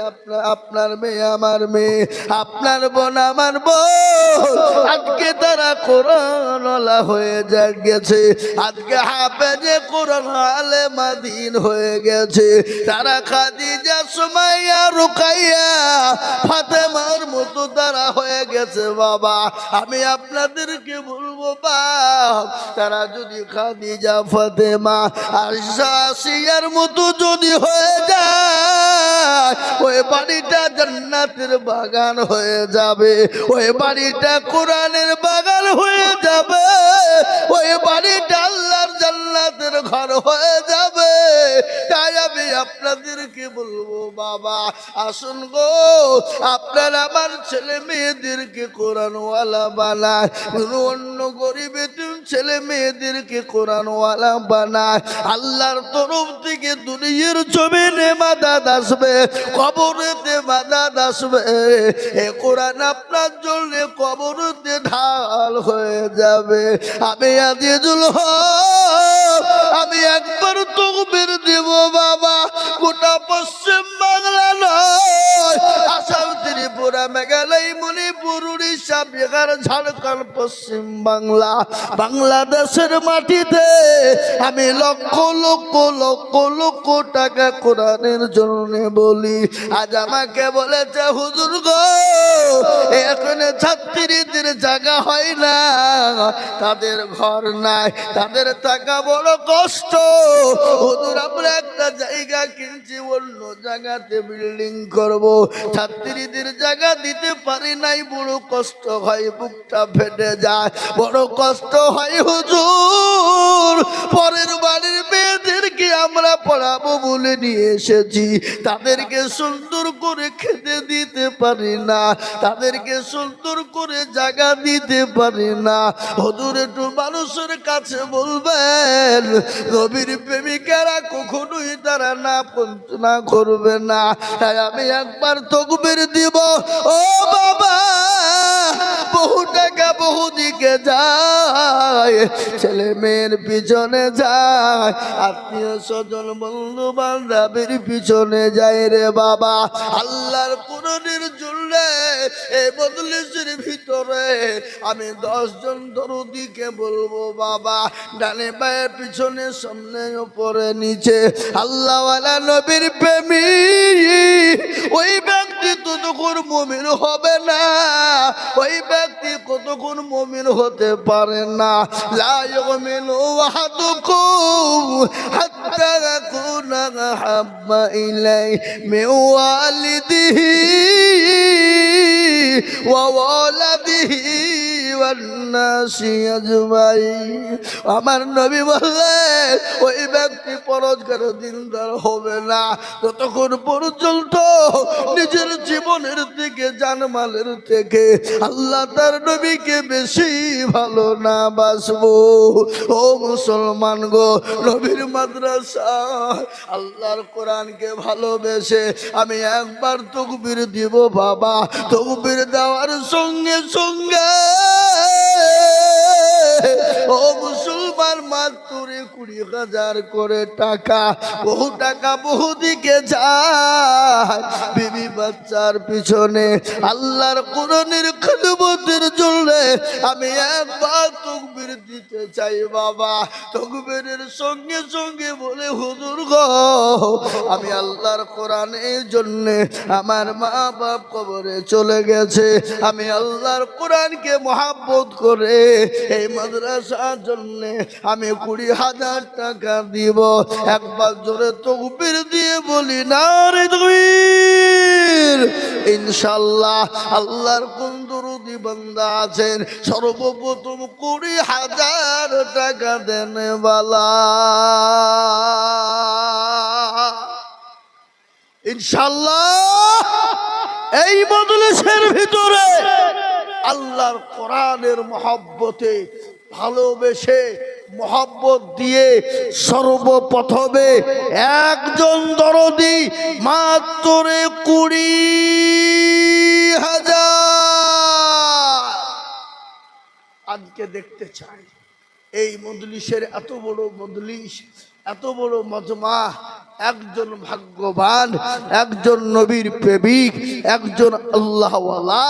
আপনার মেয়ে আমার মেয়ে, আপনার বোন আমার বোন, আজকে তারা কোরআনওয়ালা হয়ে গেছে, আজকে হাফেজে কোরআন আলেমা দ্বীন হয়ে গেছে। তারা খাদিজা, সুমাইয়া, রুকাইয়া, ফাতেমার মতো তারা হয়ে গেছে। বাবা আমি আপনাদেরকে বলবো বাপ, তারা যদি খাদিজা, ফাতেমা, আয়েশা, আসিয়ার মতো যদি হয়ে যায়, ওই বাড়িটা জান্নাতের বাগান হয়ে যাবে, ওই বাড়িটা কোরআনের বাগান হয়ে যাবে, ওই বাড়িটা আল্লাহর জান্নাতের ঘর হয়ে যাবে। তাই আমি আপনাদেরকে বলবো বাবা আসুন গো, আপনার আমার ছেলে মেয়েদেরকে কোরআনওয়ালা বানায়, অন্য গরিব এতিম ছেলে মেয়েদেরকে কোরআনওয়ালা বানায়। আল্লাহর তরফ থেকে দুনিয়ার জমিনে মাদাদ আসবে, কবরেতে মাদাদ আসবে। এ কোরআন আপনার জন্য কবরেতে ঢাল হয়ে যাবে। আমি আজিজুল হক, আমি একবার তাকবীর দেব বাবা। গোটা পশ্চিম বাংলা নয়, আসাম, ত্রিপুরা, মেঘালয়, মণিপুর, উড়িষ্যা, বিহার, ঝাড়খণ্ড, পশ্চিম বাংলা, বাংলাদেশের মাটিতে আমি লক্ষ লক্ষ লক্ষ লক্ষ টাকা কোরআনের জন্য বলি। আজ আমাকে বলেছে হুজুর গো, এখানে ছাত্রীদের জায়গা হয় না, তাদের ঘর নাই, তাদের টাকা বড় কষ্ট। হুজুর আমরা একটা জায়গা কিনছি, অন্য জায়গাতে বিল্ডিং করব, ছাত্রীদের জায়গা দিতে পারি নাই, বড় কষ্ট হয়, বুকটা ফেটে যায়, বড় কষ্ট হয় হুজুর। পরের বাড়ির মেয়েদেরকে আমরা পড়াবো বলে নিয়ে এসেছি, তাদেরকে সুন্দর করে খেতে দিতে পারি না, তাদেরকে সুন্দর করে জায়গা দিতে পারি না। হুজুর একটু মানুষের কাছে বলবেন, নবীর প্রেমিকারা কখনোই তারা না করবে না। তাই আমি একবার তাকবীর দিব। ও বাবা, বহু টাকা বহু দিকে যায়, ছেলে মেয়ের পিছনে যায়, আত্মীয় স্বজন বন্ধু বান্ধবের পিছনে যায় রে বাবা। আল্লাহর কোরআনের জন্য এই মজলিসের ভিতরে আমি 10 জন দরদিকে বলবো বাবা, ডানে বায়ে পিছনে সামনে উপরে নিচে, আল্লাহওয়ালা নবীর প্রেমিক ওই ব্যক্তি ততক্ষণ মুমিন হবে না, ওই ব্যক্তি কতক্ষণ মুমিন হতে পারে না। লা ইউমিনু আহাদুকুম হাত্তা ইয়াকুনা হাব্বা ইলাইহি মিন ওয়ালিদিহি ওয়া ওয়ালাদিহি ওয়ান নাসি আজমাইন। আমার নবী বললেন ওই ব্যক্তি পরকালে দিনদার হবে না ততক্ষণ পর্যন্ত নিজের জীবনের থেকে, জানমালের থেকে আল্লাহ তার নবীকে বেশি ভালো না বাসবো। ও মুসলমান গো, নবীর মাদ্রাসা আল্লাহর কোরআনকে ভালোবেসে আমি একবার তাকবীর দিব বাবা। তাকবীর দেওয়ার সঙ্গে সঙ্গে ও মুসলমান মাত্র 20,000 করে টাকা, বহু টাকা বহু দিকে যায় বিবি বাচ্চার পিছনে। আল্লাহর কোরআনের খেদমতের জন্য আমি একবার তাকবীর দিতে চাই বাবা। তাকবীরের সঙ্গে সঙ্গে বলে হুজুর গো, আমি আল্লাহর কোরআনের জন্য আমার মা বাপ কবরে চলে গেছে, আমি আল্লাহর কোরআনকে মহব্বত করে এই মাদ্রাসার জন্য আমি 20,000 টাকা দিব। একবার জোরে তাকবীর দিয়ে বলি নারে তাকবীর। ইনশাআল্লাহ আল্লাহর কোন দরদি বান্দা আছেন সর্বপ্রথম 20,000 টাকা দেন বালা। ইনশাআল্লাহ এই মজলিসের ভিতরে আল্লাহর কোরআনের মহব্বতে ভালোবেসে মহব্বত দিয়ে সর্বপ্রথমে একজন দরদি মাত্র 20,000 আজকে দেখতে চাই। এই মজলিসের এত বড় মজলিস, এত বড় মজমা, একজন ভাগ্যবান, একজন নবীর প্রেমিক, একজন আল্লাহওয়ালা,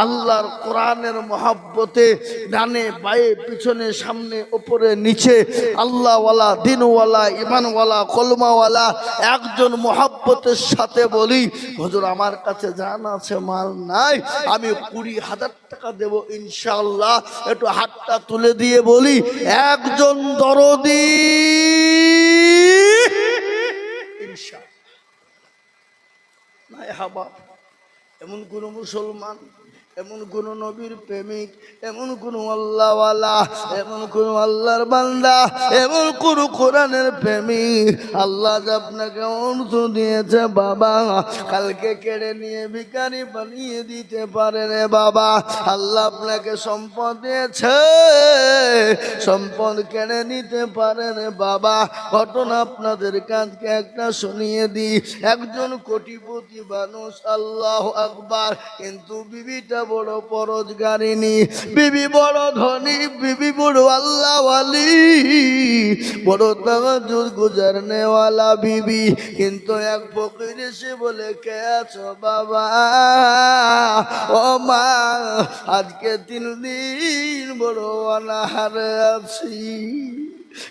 আল্লাহর কোরআনের মহব্বতে ডানে বায়ে পিছনে সামনে উপরে নিচে আল্লাহওয়ালা, দিনওয়ালা, ইমানওয়ালা, কলমাওয়ালা একজন মহব্বতের সাথে বলি, হুজুর আমার কাছে জান আছে, মাল নাই, আমি 20,000 টাকা দেব ইনশাআল্লাহ। একটু হাতটা তুলে দিয়ে বলি, একজন দরদি এমন কোন মুসলমান, এমন কোন নবীর প্রেমিক, এমন কোন আল্লাহওয়ালা, এমন কোন আল্লাহর বান্দা, এমন কোন কোরআনের প্রেমিক আল্লাহ আপনাকে অর্থ দিয়েছে বাবা, কালকে কেড়ে নিয়ে ভিখারি বানিয়ে দিতে পারে রে বাবা। আল্লাহ আপনাকে সম্পদ দিয়েছে, সম্পদ কেড়ে নিতে পারে রে বাবা। ঘটনা আপনাদের কাছে একটা শুনিয়ে দিই। একজন কোটিপতি মানুষ, আল্লাহু আকবার, কিন্তু বিবিটা বড় পরোজগারিনী, বিবি বড় ধনী, বিবি বড় আল্লাহওয়ালি, বড় তাওয়াজ্জুদ গুজারনেওয়ালা বিবি। কিন্তু এক ফকির এসে বলে, কে আছো বাবা? ও মা, আজকে 3 দিন বড় অনাহারে আছি,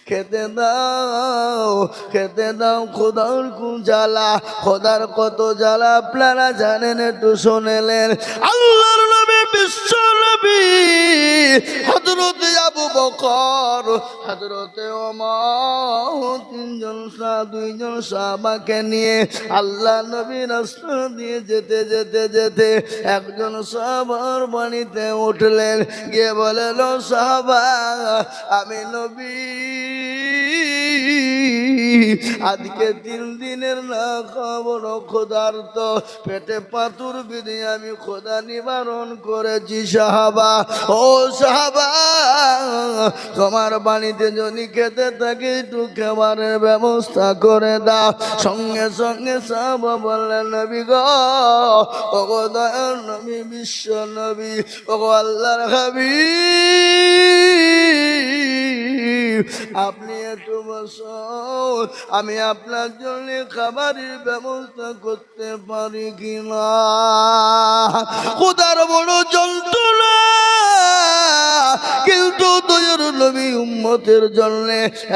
খেতে দাও, খেতে দাও। খোদার কোন জ্বালা, খোদার কত জ্বালা আপনারা জানেন, একটু শুনেলেন। আল্লাহর নবী, বিশ্ব নবী হযরতে আবু বকর, হযরতে ওমর, 2জন সাহাবাকে নিয়ে আল্লাহ নবী রাস্তা দিয়ে যেতে যেতে যেতে একজন সাহাবার বাড়িতে উঠলেন, গিয়ে বলেন, ও সাহাবা, আমি নবী আজকে 3 দিনের না খাবার ক্ষুধার্ত, পেটে পাথর বিধে আমি খোদা নিবারণ করেছি সাহাবা। ও সাহাবা, তোমার বাড়িতে যদি খেতে থাকে একটু খাবারের ব্যবস্থা করে দাও। সঙ্গে সঙ্গে সাহাবা বললেন, নবী গো, ও গো দয়ার নবী, বিশ্ব নবী, ও গো আল্লাহর হাবিব, আপনি একটু বসুন, আমি আপনার জন্য খাবারের ব্যবস্থা করতে পারি কিনা। খোদার বড় যন্ত্রণা, কিন্তু দয়ার নবী উম্মতের জন্য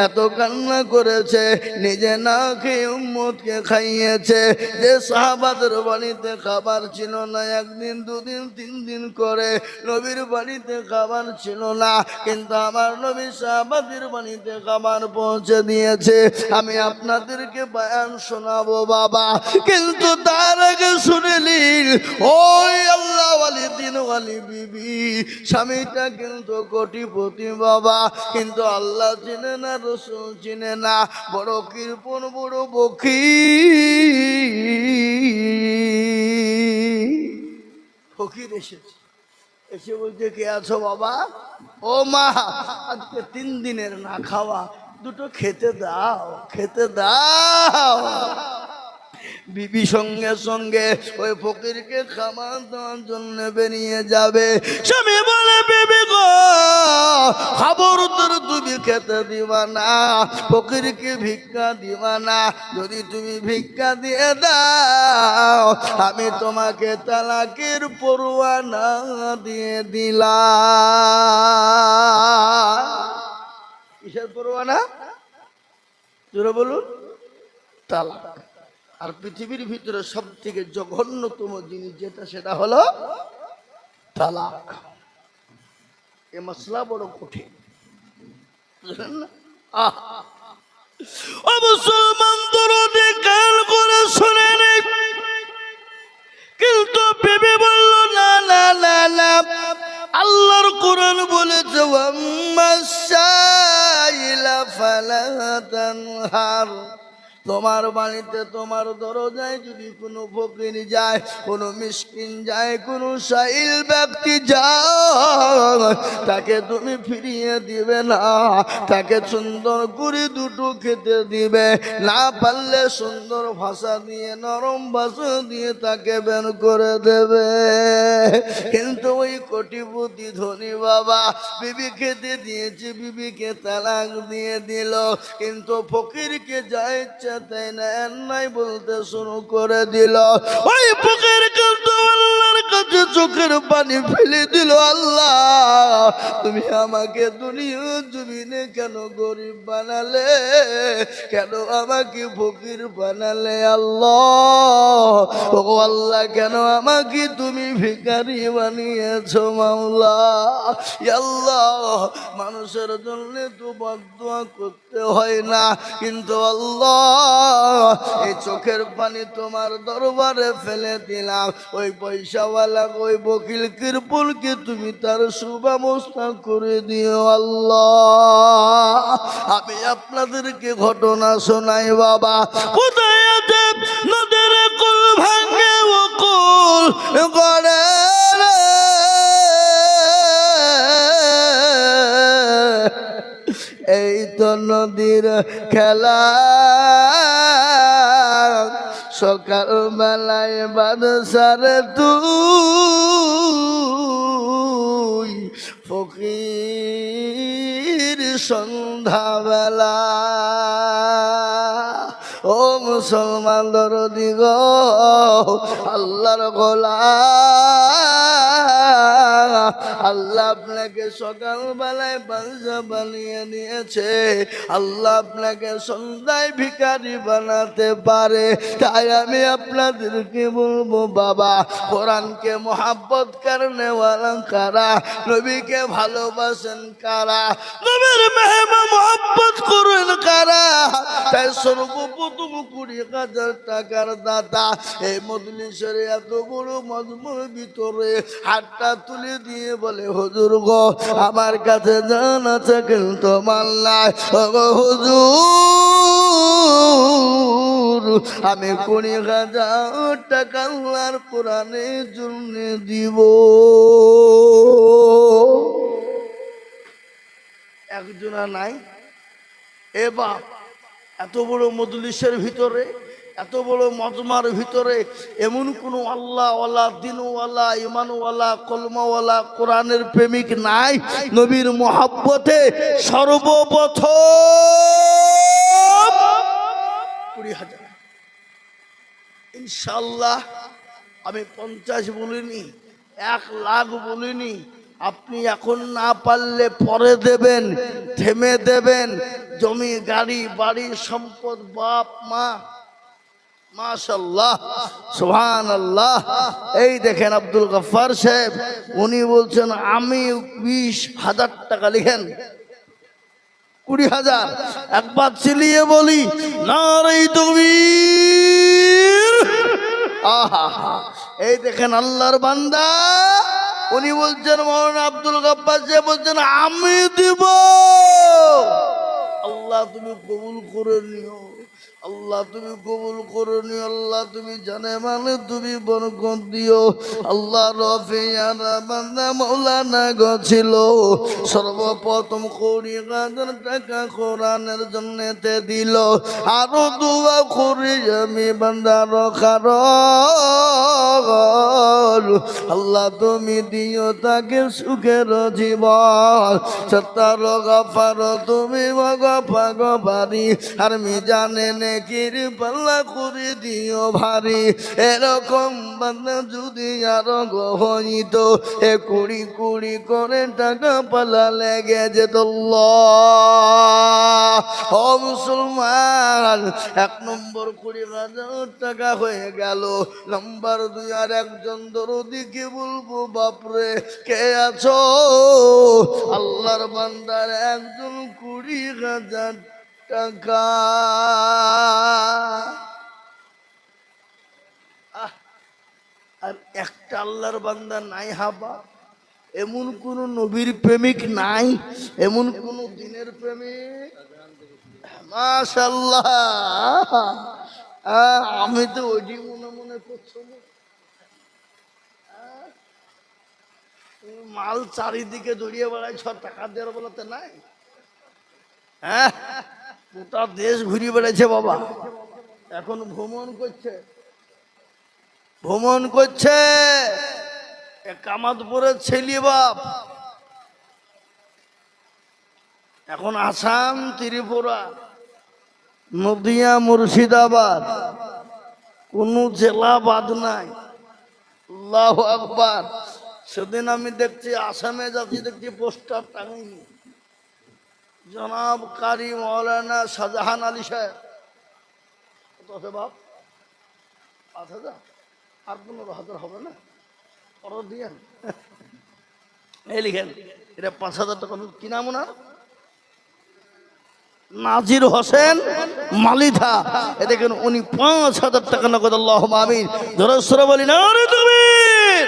এত কান্না করেছে, নিজে না খেয়ে উম্মতকে খাইয়েছে। যে সাহাবাদের বাড়িতে খাবার ছিল না, 1 দিন 2 দিন 3 দিন করে নবীর বাড়িতে খাবার ছিল না, কিন্তু আমার নবী সাহাবাদের বাড়িতে খাবার পৌঁছে দিয়েছে। আমি আপনাদেরকে বয়ান শোনাবো বাবা, কিন্তু তার আগে শুনে নিন, ওই আল্লাহ ওয়ালি, দিন ওয়ালি বিবি, স্বামীটা কিন্তু কোটিপতি বাবা, কিন্তু আল্লাহ চিনে না, রসুল চিনে না, বড় কৃপণ, বড় বখি। ফকির এসেছে, এসে বলছে, কে আছো বাবা? ও মা, আজকে 3 দিনের না খাওয়া, দুটো খেতে দাও, খেতে দাও। বিবি সঙ্গে সঙ্গে ওই ফকিরকে খাবার দেওয়ার জন্য বেরিয়ে যাবে। স্বামী বলে, বিবি গো, খবর তোর, তুমি খেতে দিবা না, ফকিরকে ভিক্ষা দিবা না। যদি তুমি ভিক্ষা দিয়ে দাও, আমি তোমাকে তালাকের পরোয়ানা দিয়ে দিলাম। কিসের পরোয়ানা? জোরে বলুন। তালাক। আর পৃথিবীর ভিতরে সব থেকে জঘন্যতম জিনিস যেটা, সেটা হলো তালাক। এ মশলা বড় কঠিন, বুঝলেন না? মুসলমান দরদে কান করে শুনে নেই, কিন্তু বিবি বলল, না না না না, আল্লাহর কোরআন বলেছে, ওয়াম্মা সাইলা ফালা তানহার। তোমার বাড়িতে, তোমার দরজায় যদি কোনো ফকির যায়, কোনো মিসকিন যায়, কোনো সাইল ব্যক্তি যায়, তাকে তুমি ফিরিয়ে দিবে না, তাকে সুন্দর করে দুটো খেতে দিবে, না পারলে সুন্দর ভাষা দিয়ে, নরম ভাষা দিয়ে তাকে বের করে দেবে। কিন্তু ওই কোটিপতি ধনী বাবা বিবি খেতে দিয়েছে, বিবিকে তালাক দিয়ে দিল, কিন্তু ফকিরকে যা ইচ্ছা তাই না নাই বলতে শুরু করে দিল। ওই বুকের কাছে আল্লাহর কাছে চোখের পানি ফেলে দিল। আল্লাহ, তুমি আমাকে দুনিয়া জমিনে কেন গরিব বানালে, কেন আমাকে ফকির বানালে? আল্লাহ, ও আল্লাহ, কেন আমাকে তুমি ভিখারি বানিয়েছো মাওলা? আল্লাহ, মানুষের জন্য তো বদদুয়া করতে হয় না, কিন্তু আল্লাহ এই চোখের পানি তোমার দরবারে ফেলে দিলাম। ওই পয়সাওয়ালা ওই বকিল কিরপুলকে তুমি তার সুব্যবস্থা করে দিও আল্লাহ। আমি আপনাদেরকে ঘটনা শোনাই বাবা। কোথায় আছে নদের কুল ভাঙে ও কুল গড়ে রে, এই তো নদীর খেলা। সকাল বেলায় বাদশার তুই ফকির সন্ধ্যাবেলা। ও মুসলমান দরদি গো, আল্লাহর গোলাম, আল্লাহ আপনাকে সকালবেলায় বাদশা বানিয়ে নিয়েছে, আল্লাহ আপনাকে সন্ধ্যায় ভিখারি বানাতে পারে। তাই আমি আপনাদেরকে বলবো বাবা, কোরআনকে মোহাব্বত করনে ওয়ালা কারা, নবীকে ভালোবাসেন কারা, নবীর মেহমা মোহাব্বত করেন কারা, তাই সর্বপ্রথম 20,000 টাকার দাতা এই মজলিসের এত বড় মজমুর ভিতরে হাতটা তুলে দিয়ে বলে, হুজুর গো, আমার কাছে জান আছে কিন্তু মাল নাই। ওগো হুজুর, আমি 20,000 টাকা আল্লাহর কোরআনের জন্য দিব। একজনা নাই। এ বাপ, এত বড় মজলিসের ভিতরে, এত বড় মজমার ভিতরে এমন কোনো আল্লাহওয়ালা, দিনওয়ালা, ইমানওয়ালা, কলমাওয়ালা, কোরআনের প্রেমিক নাই? নবীর মোহাব্বতে সর্বপ্রথম 20,000। ইনশাআল্লাহ আমি 50 বলিনি, 1 লাখ বলিনি। আপনি এখন না পারলে পরে দেবেন, থেমে দেবেন। জমি, গাড়ি, বাড়ি, সম্পদ, বাপ মা, মাশাআল্লাহ, সুবহানাল্লাহ। এই দেখেন আব্দুল গফফার সাহেব, উনি বলছেন আমি 20,000 টাকা লিখেন। 20,000 একবার চিলিয়ে বলি নারে তাকবীর। আহা, এই দেখেন আল্লাহর বান্দা, উনি বলছেন মাওলানা আব্দুল গফফার সাহেব বলছেন আমি দিব। আল্লাহ তুমি কবুল করে নিও, আল্লাহ তুমি কবুল করে নিও, আল্লাহ তুমি জানে মানে তুমি বরকত দিও। আল্লাহ রফিয়ানা বান্দা মাওলানা গছিল সর্বপ্রথম 20,000 টাকা কোরআনের জন্যতে দিল। আরো দোয়া করি আমি বান্দা রখার, আল্লাহ তুমি দিও তাকে সুখের জীবন। সত্তার গফার তুমি গফা গফারি, আর মিজানে নেকির পাল্লা করে দিও ভারী। এরকম বান্দা যদি আরো হইত, 20 করে টাকা পালা লেগে যেত। ও মুসলমান, 1 নম্বর 20,000 টাকা হয়ে গেল। নাম্বার 2, আর একজন দরদিকে বলবো, বাপরে কে আছো? আল্লাহর বান্দার একজন 20,000 টাকা। আর একটা আল্লাহর বান্দা নাই হাবা, এমন কোন নবীর প্রেমিক নাই, এমন কোন দিনের প্রেমিক। মাশাআল্লাহ, আমি তো ওইটি মনে মনে করছো, মাল চারিদিকে জড়িয়ে বেড়ায়, 6 টাকা দেওয়ার বলতে নাই। হ্যাঁ, গোটা দেশ ঘুরিয়ে বেড়াইছে বাবা, এখন ভ্রমণ করছে, ভ্রমণ করছে। কামাতপুরের ছেলে বাপ এখন আসাম, ত্রিপুরা, নদিয়া মুর্শিদাবাদ কোনো জেলা বাদ নাই। আল্লাহু আকবার। সেদিন আমি দেখছি আসামে যাচ্ছি, দেখছি পোস্টার টাঙাইনি, জনাব কারি মৌলানা শাহজাহান আলী সাহেব। কত আছে বাপ? 5,000? আর 15,000 হবে না? অর্ডার দিয়েন। এই লিখেন, এটা 5,000 টাকা। কি নাম ওনার? নাজির হোসেন মালিথা। এ দেখেন, উনি 5,000 টাকা নগদ। আল্লাহুম্মা আমিন। জোরে সোরে বলি নারে তাকবীর।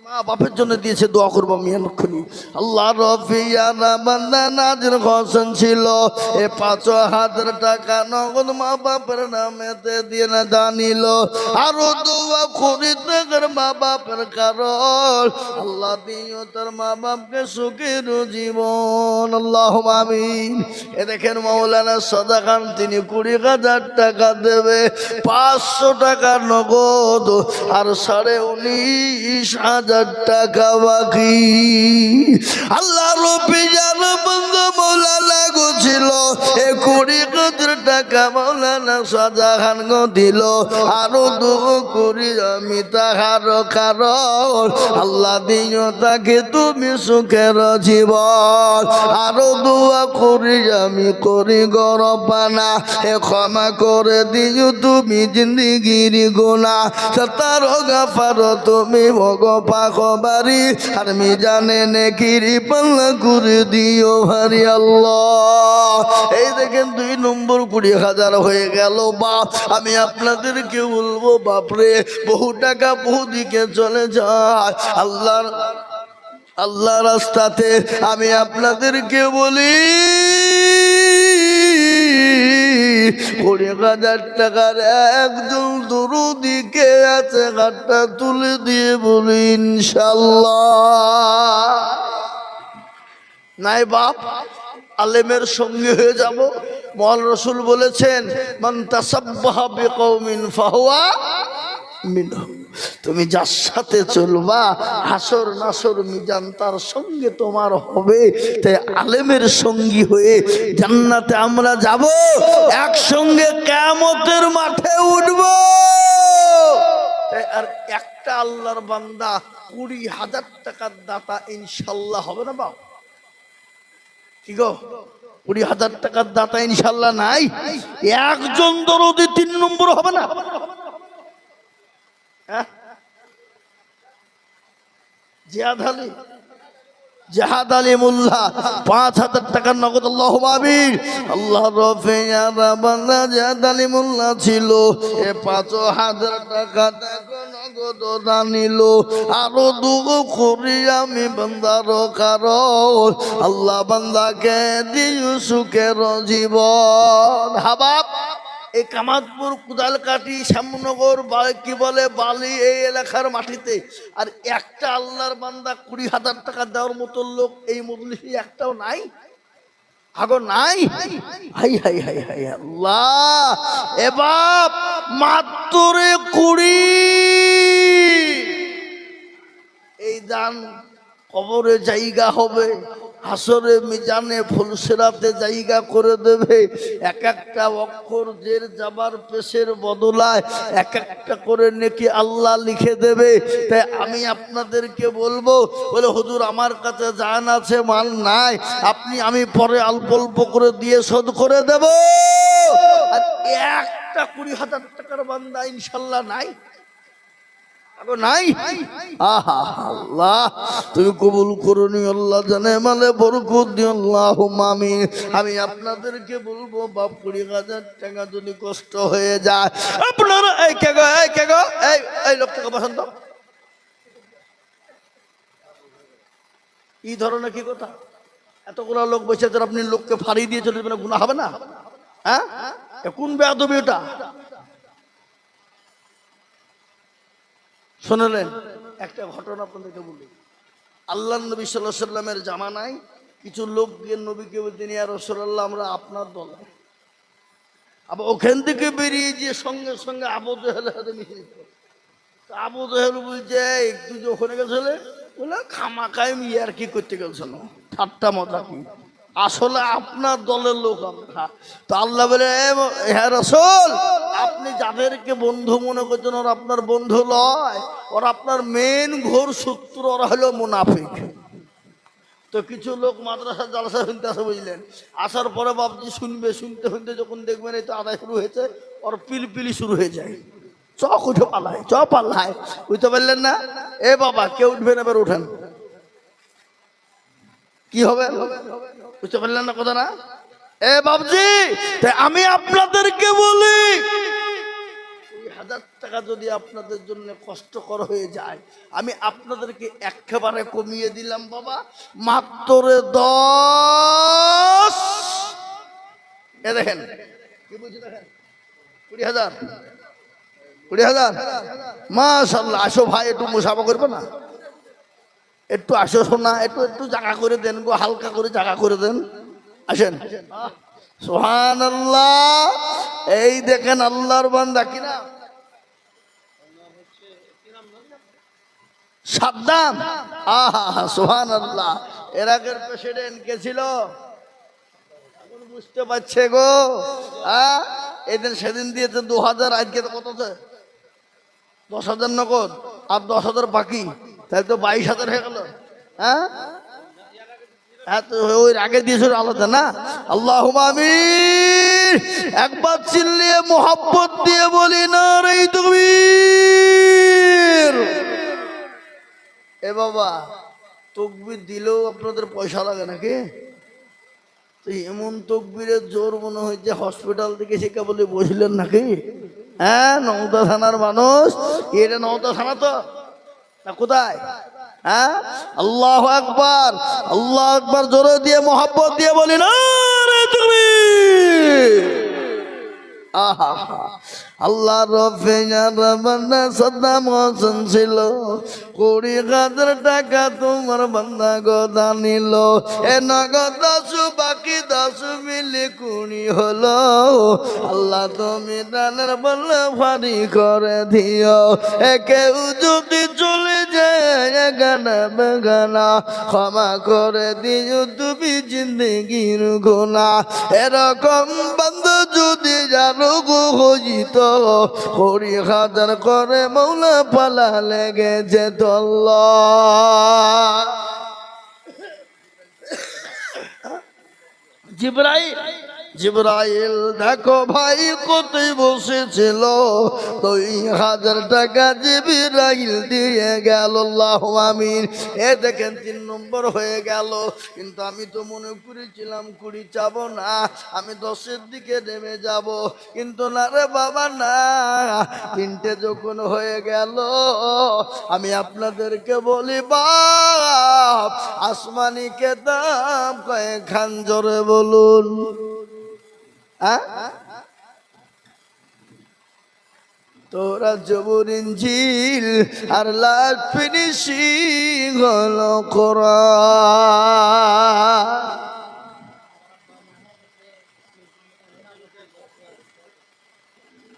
মা বাপের জন্য দিয়েছে, দোয়া করবো আমি এক্ষুনি। আল্লাহ রফিয়ানা বান্দা নাজির হোসেন ছিল, এ 5,000 টাকা নগদ মা বাপের নামেতে দিয়ে না জানিল। আরো দোয়া করি তার মা বাপের কারণ আল্লাহ দিও তার মা বাপকে সুখের জীবন। আল্লাহুম্মা আমিন। এ দেখেন মাওলানা সাদা খান, তিনি 20,000 টাকা দেবে, 500 টাকা নগদ আর 19,500 টাকা বাকি। আল্লাহ রব্বি জান বন্ধু মাওলানা গো ছিল, এ 20,000 টাকা মাওলানা শাহজাহান গো দিল। আরো দোয়া করি আমি তাহার কারণ আল্লাহ দিও তাকে তুমি সুখের জীবন। আরো দোয়া করি আমি করি গরবানা, এ ক্ষমা করে দিও তুমি জিন্দিগির গুনাহ। তার গাফার তুমি ভগ পাখবারি, আর মিজানে নেকির পাল্লা করে দিও ভারি আল্লাহ। এই দেখেন 2 নম্বর 20,000 হয়ে গেল বাপ। আমি আপনাদেরকে বলবো বাপরে, বহু টাকা বহু দিকে চলে যায় আল্লাহ রাস্তাতে। আমি আপনাদেরকে বলি 20,000 টাকার একজন দরুদি কে আছে? হাতটা তুলে দিয়ে বলি ইনশাআল্লাহ। নাই বাপ, আলেমের সঙ্গে হয়ে যাব। মওলানা রাসূল বলেছেন, মান তাসাব্বাহা বিকওমিন ফাহুয়া মিনহুম। তুমি যার সাথে চলবা, হাসর নাসর মিজান তার সঙ্গে তোমার হবে। তাই আলেমের সঙ্গী হয়ে জান্নাতে আমরা যাব, একসঙ্গে কিয়ামতের মাঠে উঠব। তাই আর একটা আল্লাহর বান্দা 20,000 টাকার দাতা ইনশাআল্লাহ হবে না বাপ? কি গো, 20,000 টাকার দাতা ইনশাআল্লাহ নাই? একজন দরদি 3 নম্বর হবে না? জাহাদ আলী মোল্লা 5,000 টাকার নগদ। আল্লাহুম্মা আমিন। আল্লাহ রফিয়া বান্দা জাহাদ আলী মোল্লা ছিল, এ 5,000 টাকা নগদ জানিল। আরো দুগো করি আমি বান্দার কারণ আল্লাহ বান্দাকে দিও সুখের জীবন। হাবাব এই কামাতপুর, কুদালকাটি, শ্যামনগর, কি বলে বালি, এই এলাকার মাটিতে আর একটা আল্লাহর বান্দা 20,000 টাকা দেওয়ার মতো লোক এই মজলিসে একটাও নাই। আগো নাই? হাই হাই হাই হাই আল্লাহ। এবার মাত্র 20 এই দান কবরে জায়গা হবে, হাসরে মিজানে ফুলসেরাতে জায়গা করে দেবে। এক একটা অক্ষর জের যাবার পেশের বদলায় এক একটা করে নেকি আল্লাহ লিখে দেবে। তাই আমি আপনাদেরকে বলবো, বলে হুজুর আমার কাছে জান আছে, মাল নাই, আমি পরে অল্প অল্প করে দিয়ে শোধ করে দেব। আর একটা 20,000 টাকার বান্দা ইনশাল্লাহ নাই, নাই। আহা আল্লাহ, তুমি কবুল করুনি আল্লাহ, জানে মানে বরকত দিও আল্লাহুম্মা আমিন। আমি আপনাদেরকে বলবো বাপ, 20,000 টাকা যদি কষ্ট হয়ে যায়, আপনারা এই লোকটাকে পছন্দ এই ধরনের কি কথা? এতগুলো লোক বসে আছেন, আপনি লোককে ফাড়ি দিয়ে চলে যাবেন, গুনাহ হবে না? হ্যাঁ, কোন বেয়াদবি এটা? শুনলেন একটা ঘটনা আপনাদেরকে বলি। আল্লাহ নবী সাল্লাল্লাহু আলাইহি সাল্লামের জামানায় কিছু লোক গিয়ে নবীকে বলতেন, ইয়া রাসূলুল্লাহ আমরা আপনার দল। আবার ওখান থেকে বেরিয়ে যে সঙ্গে সঙ্গে আবু জেহেলের সাথে মিশে যেত। আবু জেহেল বলছে, একটু যে ওখানে গেছিলে বলে খামাকায় ইয়ার কি করতে গেছিল, ঠাট্টা মজা কি? আসলে আপনার দলের লোক আমরা। তো আল্লাহ বলে, হ্যাঁ রাসূল, আপনি যাদেরকে বন্ধু মনে করছেন ওরা আপনার বন্ধু নয়, ওরা আপনার মেন ঘোর শত্রু, ওরা হলো মুনাফিক। তো কিছু লোক মাদ্রাসা জালসা শুনতে আসে, বুঝলেন, আসার পরে বাবজি শুনবে, শুনতে শুনতে যখন দেখবেন এই তো আদায় শুরু হয়েছে, ওর পিলপিলি শুরু হয়ে যায়, চক উঠে পালায়, চ পাল্লায়, বুঝতে পারলেন না? এ বাবা, কেউ উঠবেন, এবার উঠেন, কি হবে বুঝতে পারলেন না কথা না? এ বাবজি, তাই আমি আপনাদেরকে বলি, 2,000 টাকা যদি আপনাদের জন্য কষ্টকর হয়ে যায়, আমি আপনাদেরকে একেবারে কমিয়ে দিলাম বাবা, মাত্র 10। এ দেখেন কি বুঝি, দেখেন 20,000, 20,000, মাশাআল্লাহ। আসো ভাই, একটু মুসাফা করবে না? একটু আসো শোনা, একটু একটু জায়গা করে দেন গো, হালকা করে জায়গা করে দেন, আসেন। সুবহানাল্লাহ। এই দেখেন আল্লাহর বান্দা, কিনা সাদ্দাম, আহা সুবহানাল্লাহ। এর আগের প্রেসিডেন্ট কে ছিল বুঝতে পারছে গো? এদিন সেদিন দিয়েছে 2,000, আজকে কত আছে? 10,000 নগদ আর 10,000 বাকি, তাহলে তো 22,000 হয়ে গেল। হ্যাঁ, ওই আগে দিয়েছিল আলাদা না? আল্লাহুম্মা আমিন। একবার চিল্লিয়ে মোহাব্বত দিয়ে বলি না রে তাকবীর। এ বাবা, তাকবীর দিলেও আপনাদের পয়সা লাগে নাকি? এমন তকবীরের জোর মনে হয় যে হসপিটাল থেকে সে বলে বসলেন নাকি? হ্যাঁ, নওদা থানার মানুষ, এটা নওদা থানা তো না, কোথায়? হ্যাঁ, আল্লাহু আকবার, আল্লাহু আকবার জোরে দিয়ে মোহাব্বত দিয়ে বলি না রে তাকবীর। আহা, আল্লাহ রব্বানা সাদ্দাম হোসেন ছিল, 20,000 টাকা তোমার বান্দা গোদা নিল, এ নগদ 10 বাকি 10 মিলে 20 হলো। আল্লাহ তুমি দানের বলে ভারী করে দিও, এ কেউ যদি চলে যায় গানা বেগানা, ক্ষমা করে দিও তুমি জিন্দেগির গুনাহ। এরকম বান্দা যদি জানো গো হইত, 20,000 করে মৌলা পালা লেগে যেত। আল্লাহ। জিবরাইল দেখো ভাই কোথায় বসেছিল, 2,000 টাকা জিবরাইল দিয়ে গেল। আল্লাহু আমিন। এ দেখেন 3 নম্বর হয়ে গেল, কিন্তু আমি তো মনে করেছিলাম 20 চাবো না, আমি 10-এর দিকে নেমে যাব, কিন্তু না রে বাবা না, 3টে যখন হয়ে গেল, আমি আপনাদেরকে বলি বাপ, আসমানি কেতাব কয়েকখান জোরে বলুন। তোরা জবুর ইনজিল আর লাস্ট ফিনিশিং হলো কোরআন।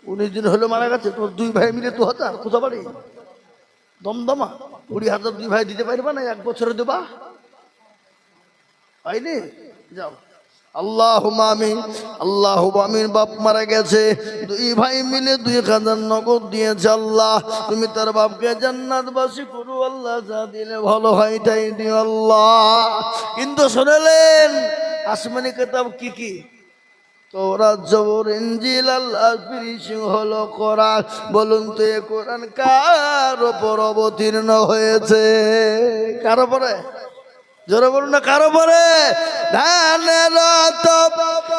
19 দিন হলো মারা গেছে, তোর 2 ভাই মিলে 2,000, কোথা বাড়ি দমদমা, 20,000 2 ভাই দিতে পারবা না? 1 বছরে দেবা পাইনি? যাও। আল্লাহুম্মা আমিন, আল্লাহুম্মা আমিন। বাপ মারা গেছে, 2 ভাই মিলে 2,000 নগদ দিয়েছে। আল্লাহ তুমি তার বাপকে জান্নাতবাসী করো আল্লাহ, যা দিলে ভালো হয় তাই দিও আল্লাহ। কিন্তু শুনলেন আসমানি কিতাব কি কি? তৌরাত, জবুর, ইনজিল, আল্লাহ ফিনিশিং হলো কোরআন। বলুন তো এ কোরআন কার উপর অবতীর্ণ হয়েছে? কার উপরে? জোরে বলুন না, কার উপরে? ধানের তো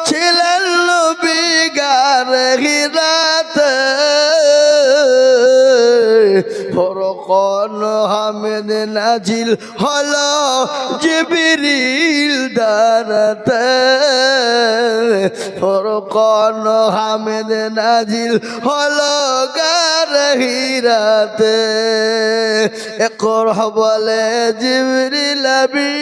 ছিলেন নবী গারে হিরাতে, ফরকান হামেদ নাজিল হলো জিবরিল দ্বারাতে, ফরকান হামেদ নাজিল হলো গারে হিরাতে। ইকরা বলে জিবরিল আমিন,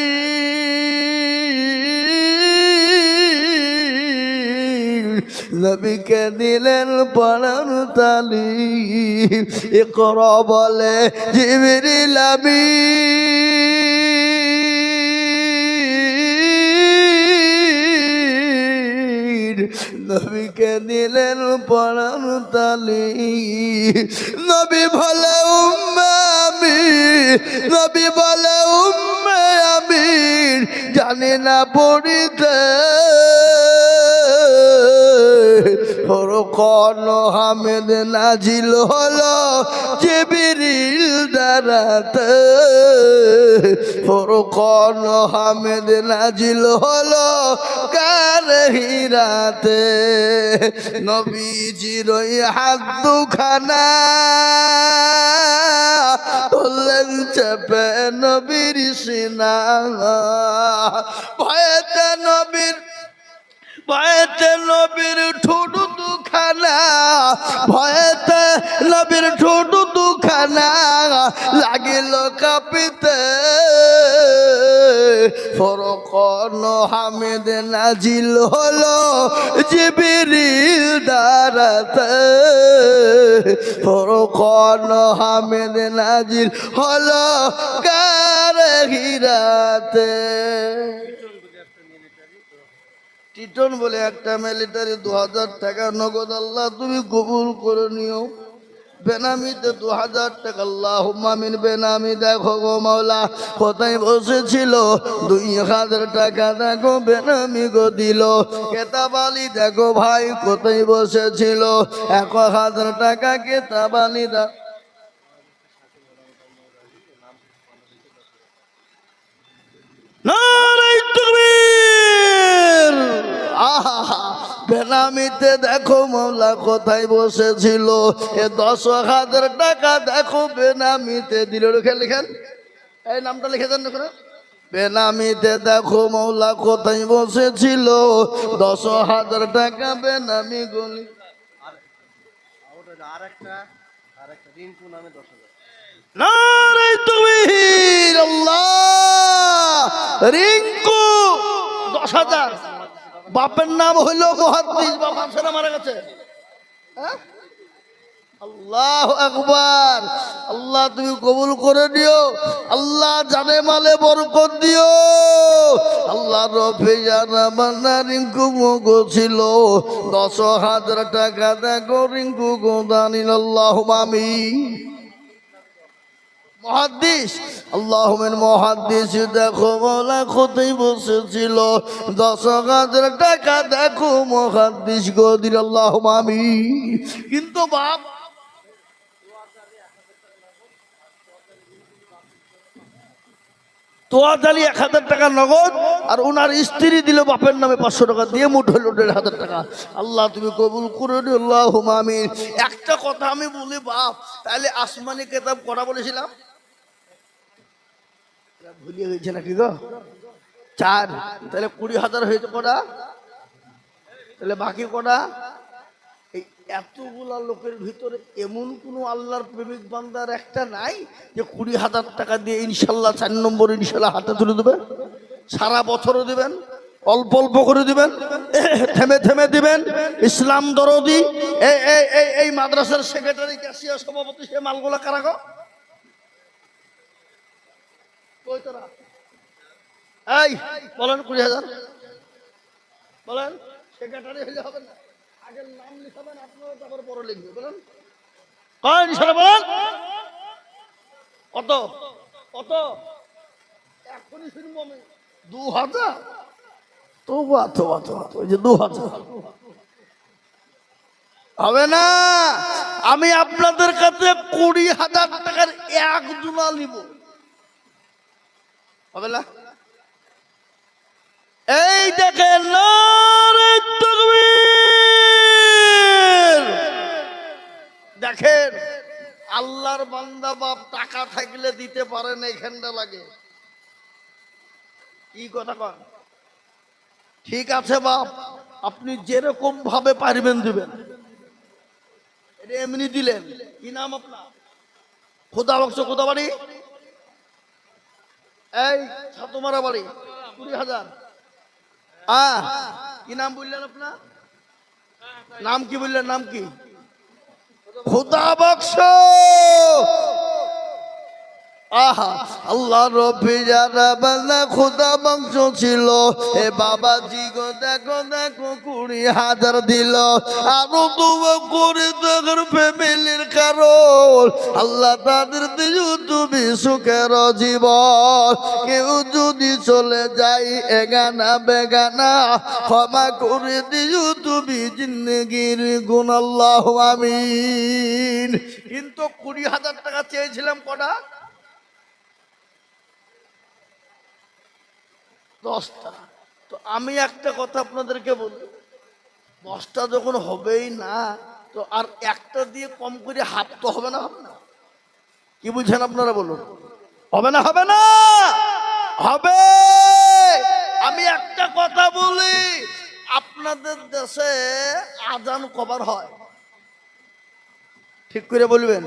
নবীকে দিলেন পড়ার তালিম। ইকরা বলে জিবরিল আমিন, আমির নবীকে দিলেন পরাণ তালি নবী বলে উম্মে আমির নবী বলে উম্মে আমির জানি না পড়িতে ফরকান হামিদ নাজিল হলো জিবরিল দ্বারাতে ফরকান হামিদ নাজিল হলো কার হিরাতে নবীজির ওই হাত দুখানা তোলেন চেপে নবীর সিনা ভয়েতে নবীর ঠোঁট দুখানা ভয়েতে নবীর ঠোঁট দুখানা লাগিল কাঁপিতে ফরকান হামিদ নাজিল হলো জিবরিল দ্বারাতে ফরকান হামিদ নাজিল হলো কার হিরাতে টিটন বলে একটা মিলিটারি 2000 টাকা নগদ আল্লাহ তুমি কবুল করে নিও বেনামিতে 2000 টাকা আল্লাহুম্মা আমিন বেনামি দেখো গো মাওলা কোথায় বসেছিল 2000 টাকা দেখো বেনামি গো দিল কেতাব আলী দেখো ভাই কোথায় বসেছিল 1000 টাকা কেতাব আলী দা নারায়ে তাকবীর বেনামিতে দেখো মাওলা কোথায় বসেছিল 10,000 টাকা দেখো বেনামিতে দিল লিখেন এই নামটা লিখে দেন না বেনামিতে দেখো মাওলা কোথায় বসেছিল 10,000 টাকা বেনামি গলি আরেকটা রিঙ্কু নামে 10,000 নারায়ে তাকবীর আল্লাহ রিঙ্কু 10,000 বাপের নাম হইলো মুহাদ্দিস বাপ ছেলে মারা গেছে আল্লাহু আকবার আল্লাহ তুমি কবুল করে দিও আল্লাহ জানে মালে বরকত দিও আল্লাহ রফিয়ানা বান্দা রিঙ্কু মগো ছিল 10,000 টাকা দেখো রিঙ্কু গো দানিল আল্লাহুম্মা আমিন মুহাদ্দিস আল্লাহুম্মা মুহাদ্দিস দেখো মাওলা কোথায় বসেছিল 10,000 টাকা দেখো মুহাদ্দিস গো দিল আল্লাহুম্মা আমিন কিন্তু বাপ তোয়াজালি 1000 টাকা নগদ আর ওনার স্ত্রী দিল বাপের নামে 500 টাকা দিয়ে মুঠ হলো 1,500 টাকা আল্লাহ তুমি কবুল করে দিও আল্লাহুম্মা আমিন একটা কথা আমি বলি বাপ তাহলে আসমানি কিতাব করা বলেছিলাম ভুলিয়ে গেছে নাকি গো 4 তাহলে 20,000 হয়েছে কটা তাহলে বাকি কটা এই এতগুলা লোকের ভিতরে এমন কোন আল্লাহর প্রেমিক বান্দার একটা নাই যে 20,000 টাকা দিয়ে ইনশাল্লাহ 4 নম্বর ইনশাল্লাহ হাতে তুলে দেবে সারা বছরও দিবেন অল্প অল্প করে দিবেন থেমে থেমে দিবেন ইসলাম দরদি এই মাদ্রাসার সেক্রেটারি ক্যাশিয়ার সভাপতি সে মালগুলা কারা গো এই বলেন 20,000 বলেন সেক্রেটারি হলে হবে না আগে নাম লিখাবেন আপনারা তারপর পরে লিখবে বলেন কয় নিশানা বলেন কত কত এখনই শুনবো আমি 2,000 তোবা তোবা তোবা ওই যে 2,000 হবে না আমি আপনাদের কাছে 20,000 টাকার এক দুলা নিব হবে না এই দেখেন নারায়ে তাকবীর দেখেন আল্লাহর বান্দা বাপ টাকা থাকলে দিতে পারে না এখানটা লাগে কি কথা কন ঠিক আছে বাপ আপনি যেরকম ভাবে পারবেন দিবেন এটা এমনি দিলেন কি নাম আপনার খোদা বক্স খোদা বাড়ি এই ছাতমারা বাড়ি 20,000 কি নাম বললেন আপনার নাম কি বললেন নাম কি খোদা বক্স আহা আল্লাহ রব্বি যারা বান্দা খোদা বংশ ছিল এ বাবাজি গো দেখো দেখো 20,000 দিল আরো দোয়া করে তাদের ফ্যামিলির কারণ আল্লাহ তাদের দিও তুমি সুখের জীবন কেউ যদি চলে যাই এগানা বেগানা ক্ষমা করে দিও তুমি জিন্দেগির গুণ আল্লাহ আমিন। কিন্তু 20,000 টাকা চেয়েছিলাম কটা? 10টা। তো আমি একটা কথা আপনাদেরকে বলি, 10টা যখন হবেই না তো আর একটা দিয়ে কম করে হাফ তো হবে না? হবে না? কি বুঝছেন আপনারা বলুন? হবে না? হবে না? হবে। আমি একটা কথা বলি, আপনাদের দেশে আজান কবার হয় ঠিক করে বলবেন?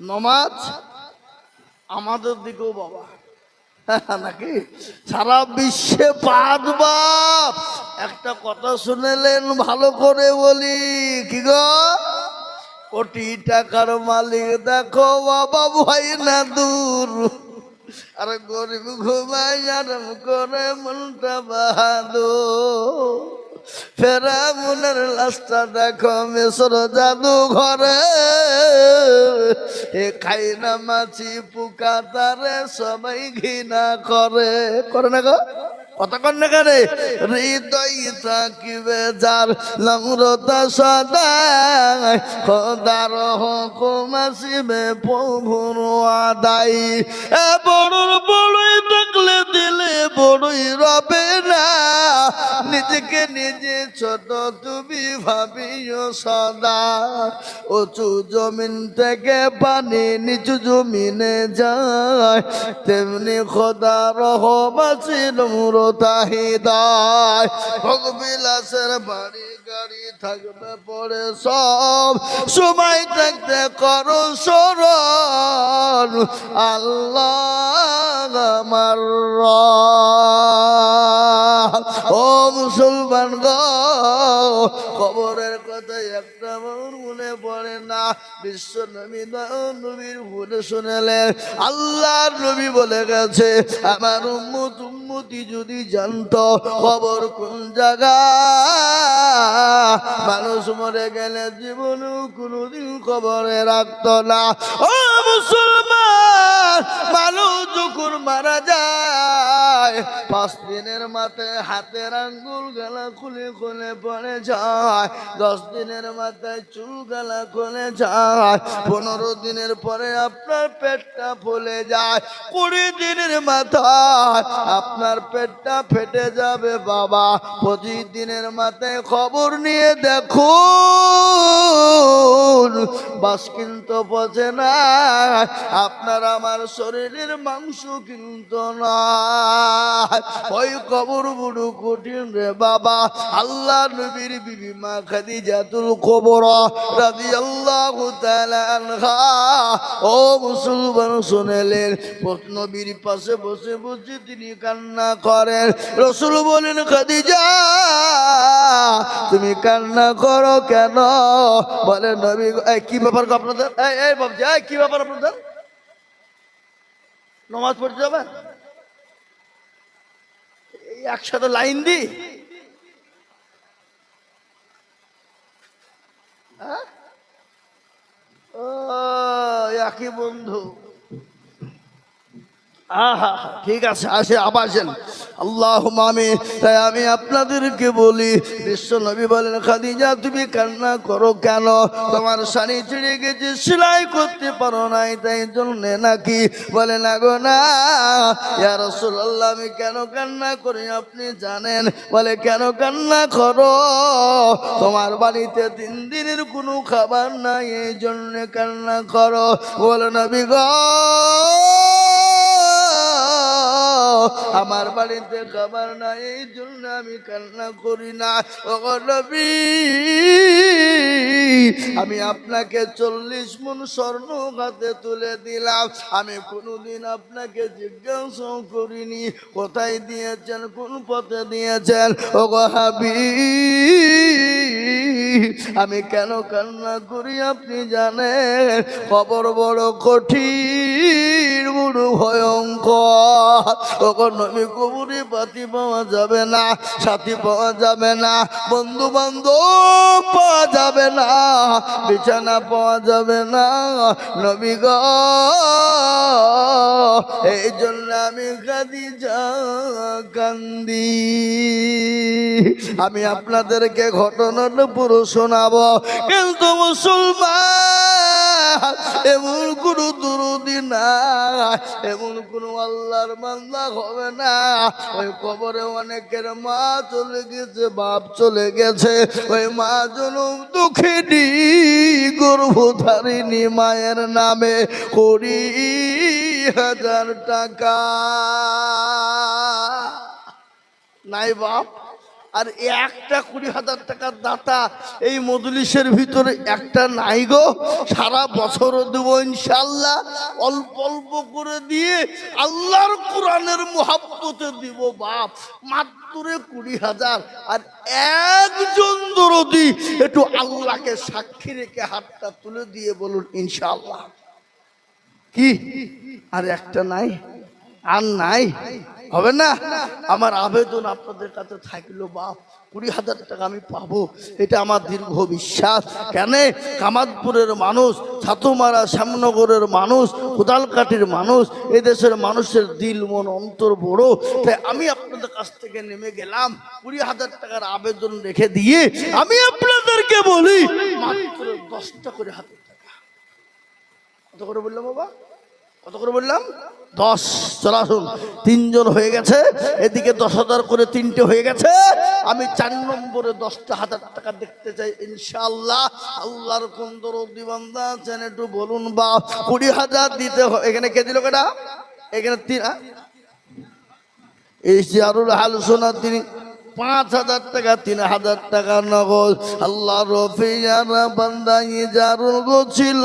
নমাজ আমাদের দিকেও বাবা নাকি সারা বিশ্বে 5 বাপ। একটা কথা শুনেলেন ভালো করে বলি, কি গো? কোটি টাকার মালিক দেখো বাবা ভাই না দূর, আর গরিব ঘুমাই আরাম করে মনটা বাহাদুর। ফেরাউনের লাশটা দেখো মিশর জাদু ঘরে, এ খাই না মাছি পোকা তারে সবাই ঘৃণা করে। করে না গো? কথা কন না কারে? হৃদয় থাকিবে যার নম্রতা সদাই, খোদার হুকুম আসিবে প্রভুর আদায়। এ বড়র বড়ই দেখলে দিলে বড়ই রবে না, নিজেকে নিজে ছোট তুমি ভাবিও সদা। উঁচু জমিন থেকে পানি নিচু জমিনে যায়, তেমনি খোদা রহম আছে নম্রতা হৃদয়। ভোগ বিলাসের বাড়ি গাড়ি থাকবে পরে সব, সময় থাকতে করো স্মরণ আল্লাহ আমার রব। ও মুসলমান গো, খবরের কথা একটা মনে পড়ে না। বিশ্ব নবী নবীর ভুলে শুনেলেন, আল্লাহ নবী বলে গেছে আমার উম্মত উম্মতি যদি জানতো খবর কোন জায়গা, মানুষ মরে গেলে জীবনেও কোনোদিন খবরে রাখতো না। ও মুসলমান, মানুষ যখন মারা যায় 5 দিনের মাথায় হাতের আঙ্গুল গালা খুলে খুলে পড়ে যায়, 10 দিনের মাথায় চুল গালা খুলে যায়, 15 দিনের পরে আপনার পেটটা ফুলে যায়, 20 দিনের মাথায় আপনার পেটটা ফেটে যাবে বাবা। 25 দিনের মাথায় খবর নিয়ে দেখুন বাস কিন্তু পচে না, আপনার আমার শরীরের মাংস কিন্তু না। ওই কবর বড় কঠিন রে বাবা। আল্লাহ নবীর বিবি মা খাদিজাতুল কুবরা রাদিয়াল্লাহু তাআলা আনহা, ও মুসলমান শুনেলেন, নবীর পাশে বসে বসে তিনি কান্না করেন। রাসূল বলেন, খাদিজা তুমি কান্না করো কেন? বলে নবী কি ব্যাপার আপনাদের? এই বাবজি কি ব্যাপার আপনাদের? নামাজ পড়তে যাবেন? একসাথে লাইন দি ও একই বন্ধু। আহা ঠিক আছে, আসে আবার আসেন। আল্লাহুম্মা আমিন। তাই আমি আপনাদেরকে বলি, বিশ্ব নবী বলেন, খাদিজা তুমি কান্না করো কেন? তোমার শাড়ি ছিঁড়ে গেছে, সেলাই করতে পারো নাই তাই জন্য নাকি? বলে না গো না ইয়া রাসূলুল্লাহ, আমি কেন কান্না করি আপনি জানেন? বলে কেন কান্না করো? তোমার বাড়িতে 3 দিনের কোনো খাবার নাই এই জন্য কান্না করো। বলে নবী গো আমার বাড়িতে খাবার নাই এই জন্য আমি কান্না করি না। ও নবী আমি আপনাকে 40 মণ স্বর্ণ হাতে তুলে দিলাম, আমি কোনোদিন আপনাকে জিজ্ঞাসা করিনি কোথায় দিয়েছেন, কোন পথে দিয়েছেন। ও গো হাবিব আমি কেন কান্না করি আপনি জানেন? খবর বড় কঠিন, কঠিন বড় ভয়ঙ্কর। তখন নবী কবরে পাতি পাওয়া যাবে না, সাথী পাওয়া যাবে না, বন্ধু বান্ধব পাওয়া যাবে না, বিছানা পাওয়া যাবে না নবী গো। এই জন্য আমি খাদিজা কান্দি। আমি আপনাদেরকে ঘটনাটা পুরো শোনাবো, কিন্তু মুসলমান এমন কোনো দুরুদি না, এমন কোনো আল্লাহর বান্দা হবে না। ওই কবরে অনেকের মা চলে গেছে, বাপ চলে গেছে, ওই মা জনম দুঃখিনী গর্ভধারিণী মায়ের নামে 20,000 টাকা নাই বাপ। আর একটা 20,000 টাকার দাতা এই মজলিসের ভিতরে একটা নাই গো। সারা বছরও দেব ইনশাল্লাহ, অল্প অল্প করে দিয়ে আল্লাহর কোরআনের মোহাব্বতে দিব বাপ। মাত্র 20,000। আর একজন দরদি একটু আল্লাহকে সাক্ষী রেখে হাতটা তুলে দিয়ে বলুন ইনশাল্লাহ। কি আর একটা নাই? আর নাই? হবে না? আমার আবেদন আপনাদের কাছে থাকলো বাপ, 20,000 টাকা আমি পাবো, এটা আমার দীর্ঘ বিশ্বাস। কেন? কামাতপুরের মানুষ, ছাতুমারা শ্যামনগরের মানুষ, কোদালকাঠির মানুষ, এদেশের মানুষের দিল মন অন্তর বড়। তাই আমি আপনাদের কাছ থেকে নেমে গেলাম, 20,000 টাকার আবেদন রেখে দিয়ে আমি আপনাদেরকে বলি মাত্র 10টা করে হাজার টাকা। কত করে বললাম বাবা? কত করে বললাম? 10। চল আসুন, 3 জন হয়ে গেছে, এদিকে 10,000 করে 3টে হয়ে গেছে। আমি 4 নম্বরে 10,000 টাকা দেখতে চাই ইনশাআল্লাহ। আল্লাহর কোন দরদি বান্দা আছেন একটু বলুন বাপ। 20,000 দিতে হয়। এখানে কে দিল কেটা? এখানে 3 এই জিয়ারুল হাল শোনা তিনি 5,000 টাকা, 3,000 টাকা নগদ। আল্লাহ রফিয়ারা বান্দা ইজারুল গো ছিল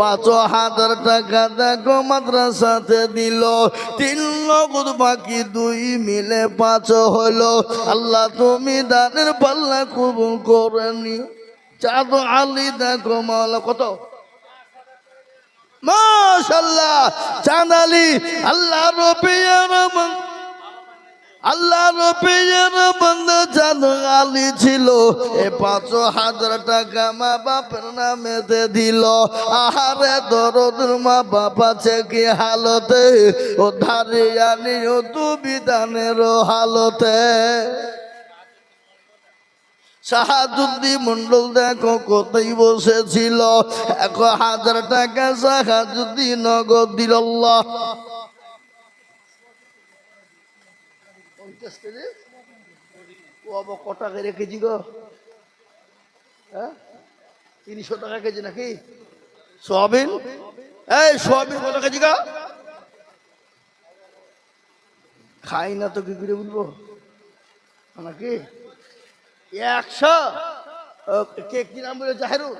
5,000 টাকা দেখো মাদ্রাসাতে দিল। 3 নগদ বাকি 2 মিলে 5 হলো। আল্লাহ তুমি দানের পাল্লা কবুল করে নিও। চাঁদ আলী দেখো মাওলা কত? মাশাআল্লাহ চাঁদ আলী। আল্লাহ রফিয়ারা আল্লাহ রফিয়ার বান্দা চাঁদ আলী ছিল, 5,000 টাকা মা বাপের নামেতে দিল। আহারে দরদের মা বাপ আছে কি হালতে, ও ধারে আনি ও তু বিধানের হালতে। শাহাদুদ্দিন মন্ডল দেখো কোথায় বসেছিল, 1,000 টাকা শাহাদুদ্দিন নগদ দিল। আল্লাহ কটা করে কেজি গো? 300 টাকা কেজি নাকি সোয়াবিন? এই সোয়াবিন কত কেজি গো? খাই না তো কি করে বলবো নাকি? 100। কে কি নাম বলে? জাহেরুল।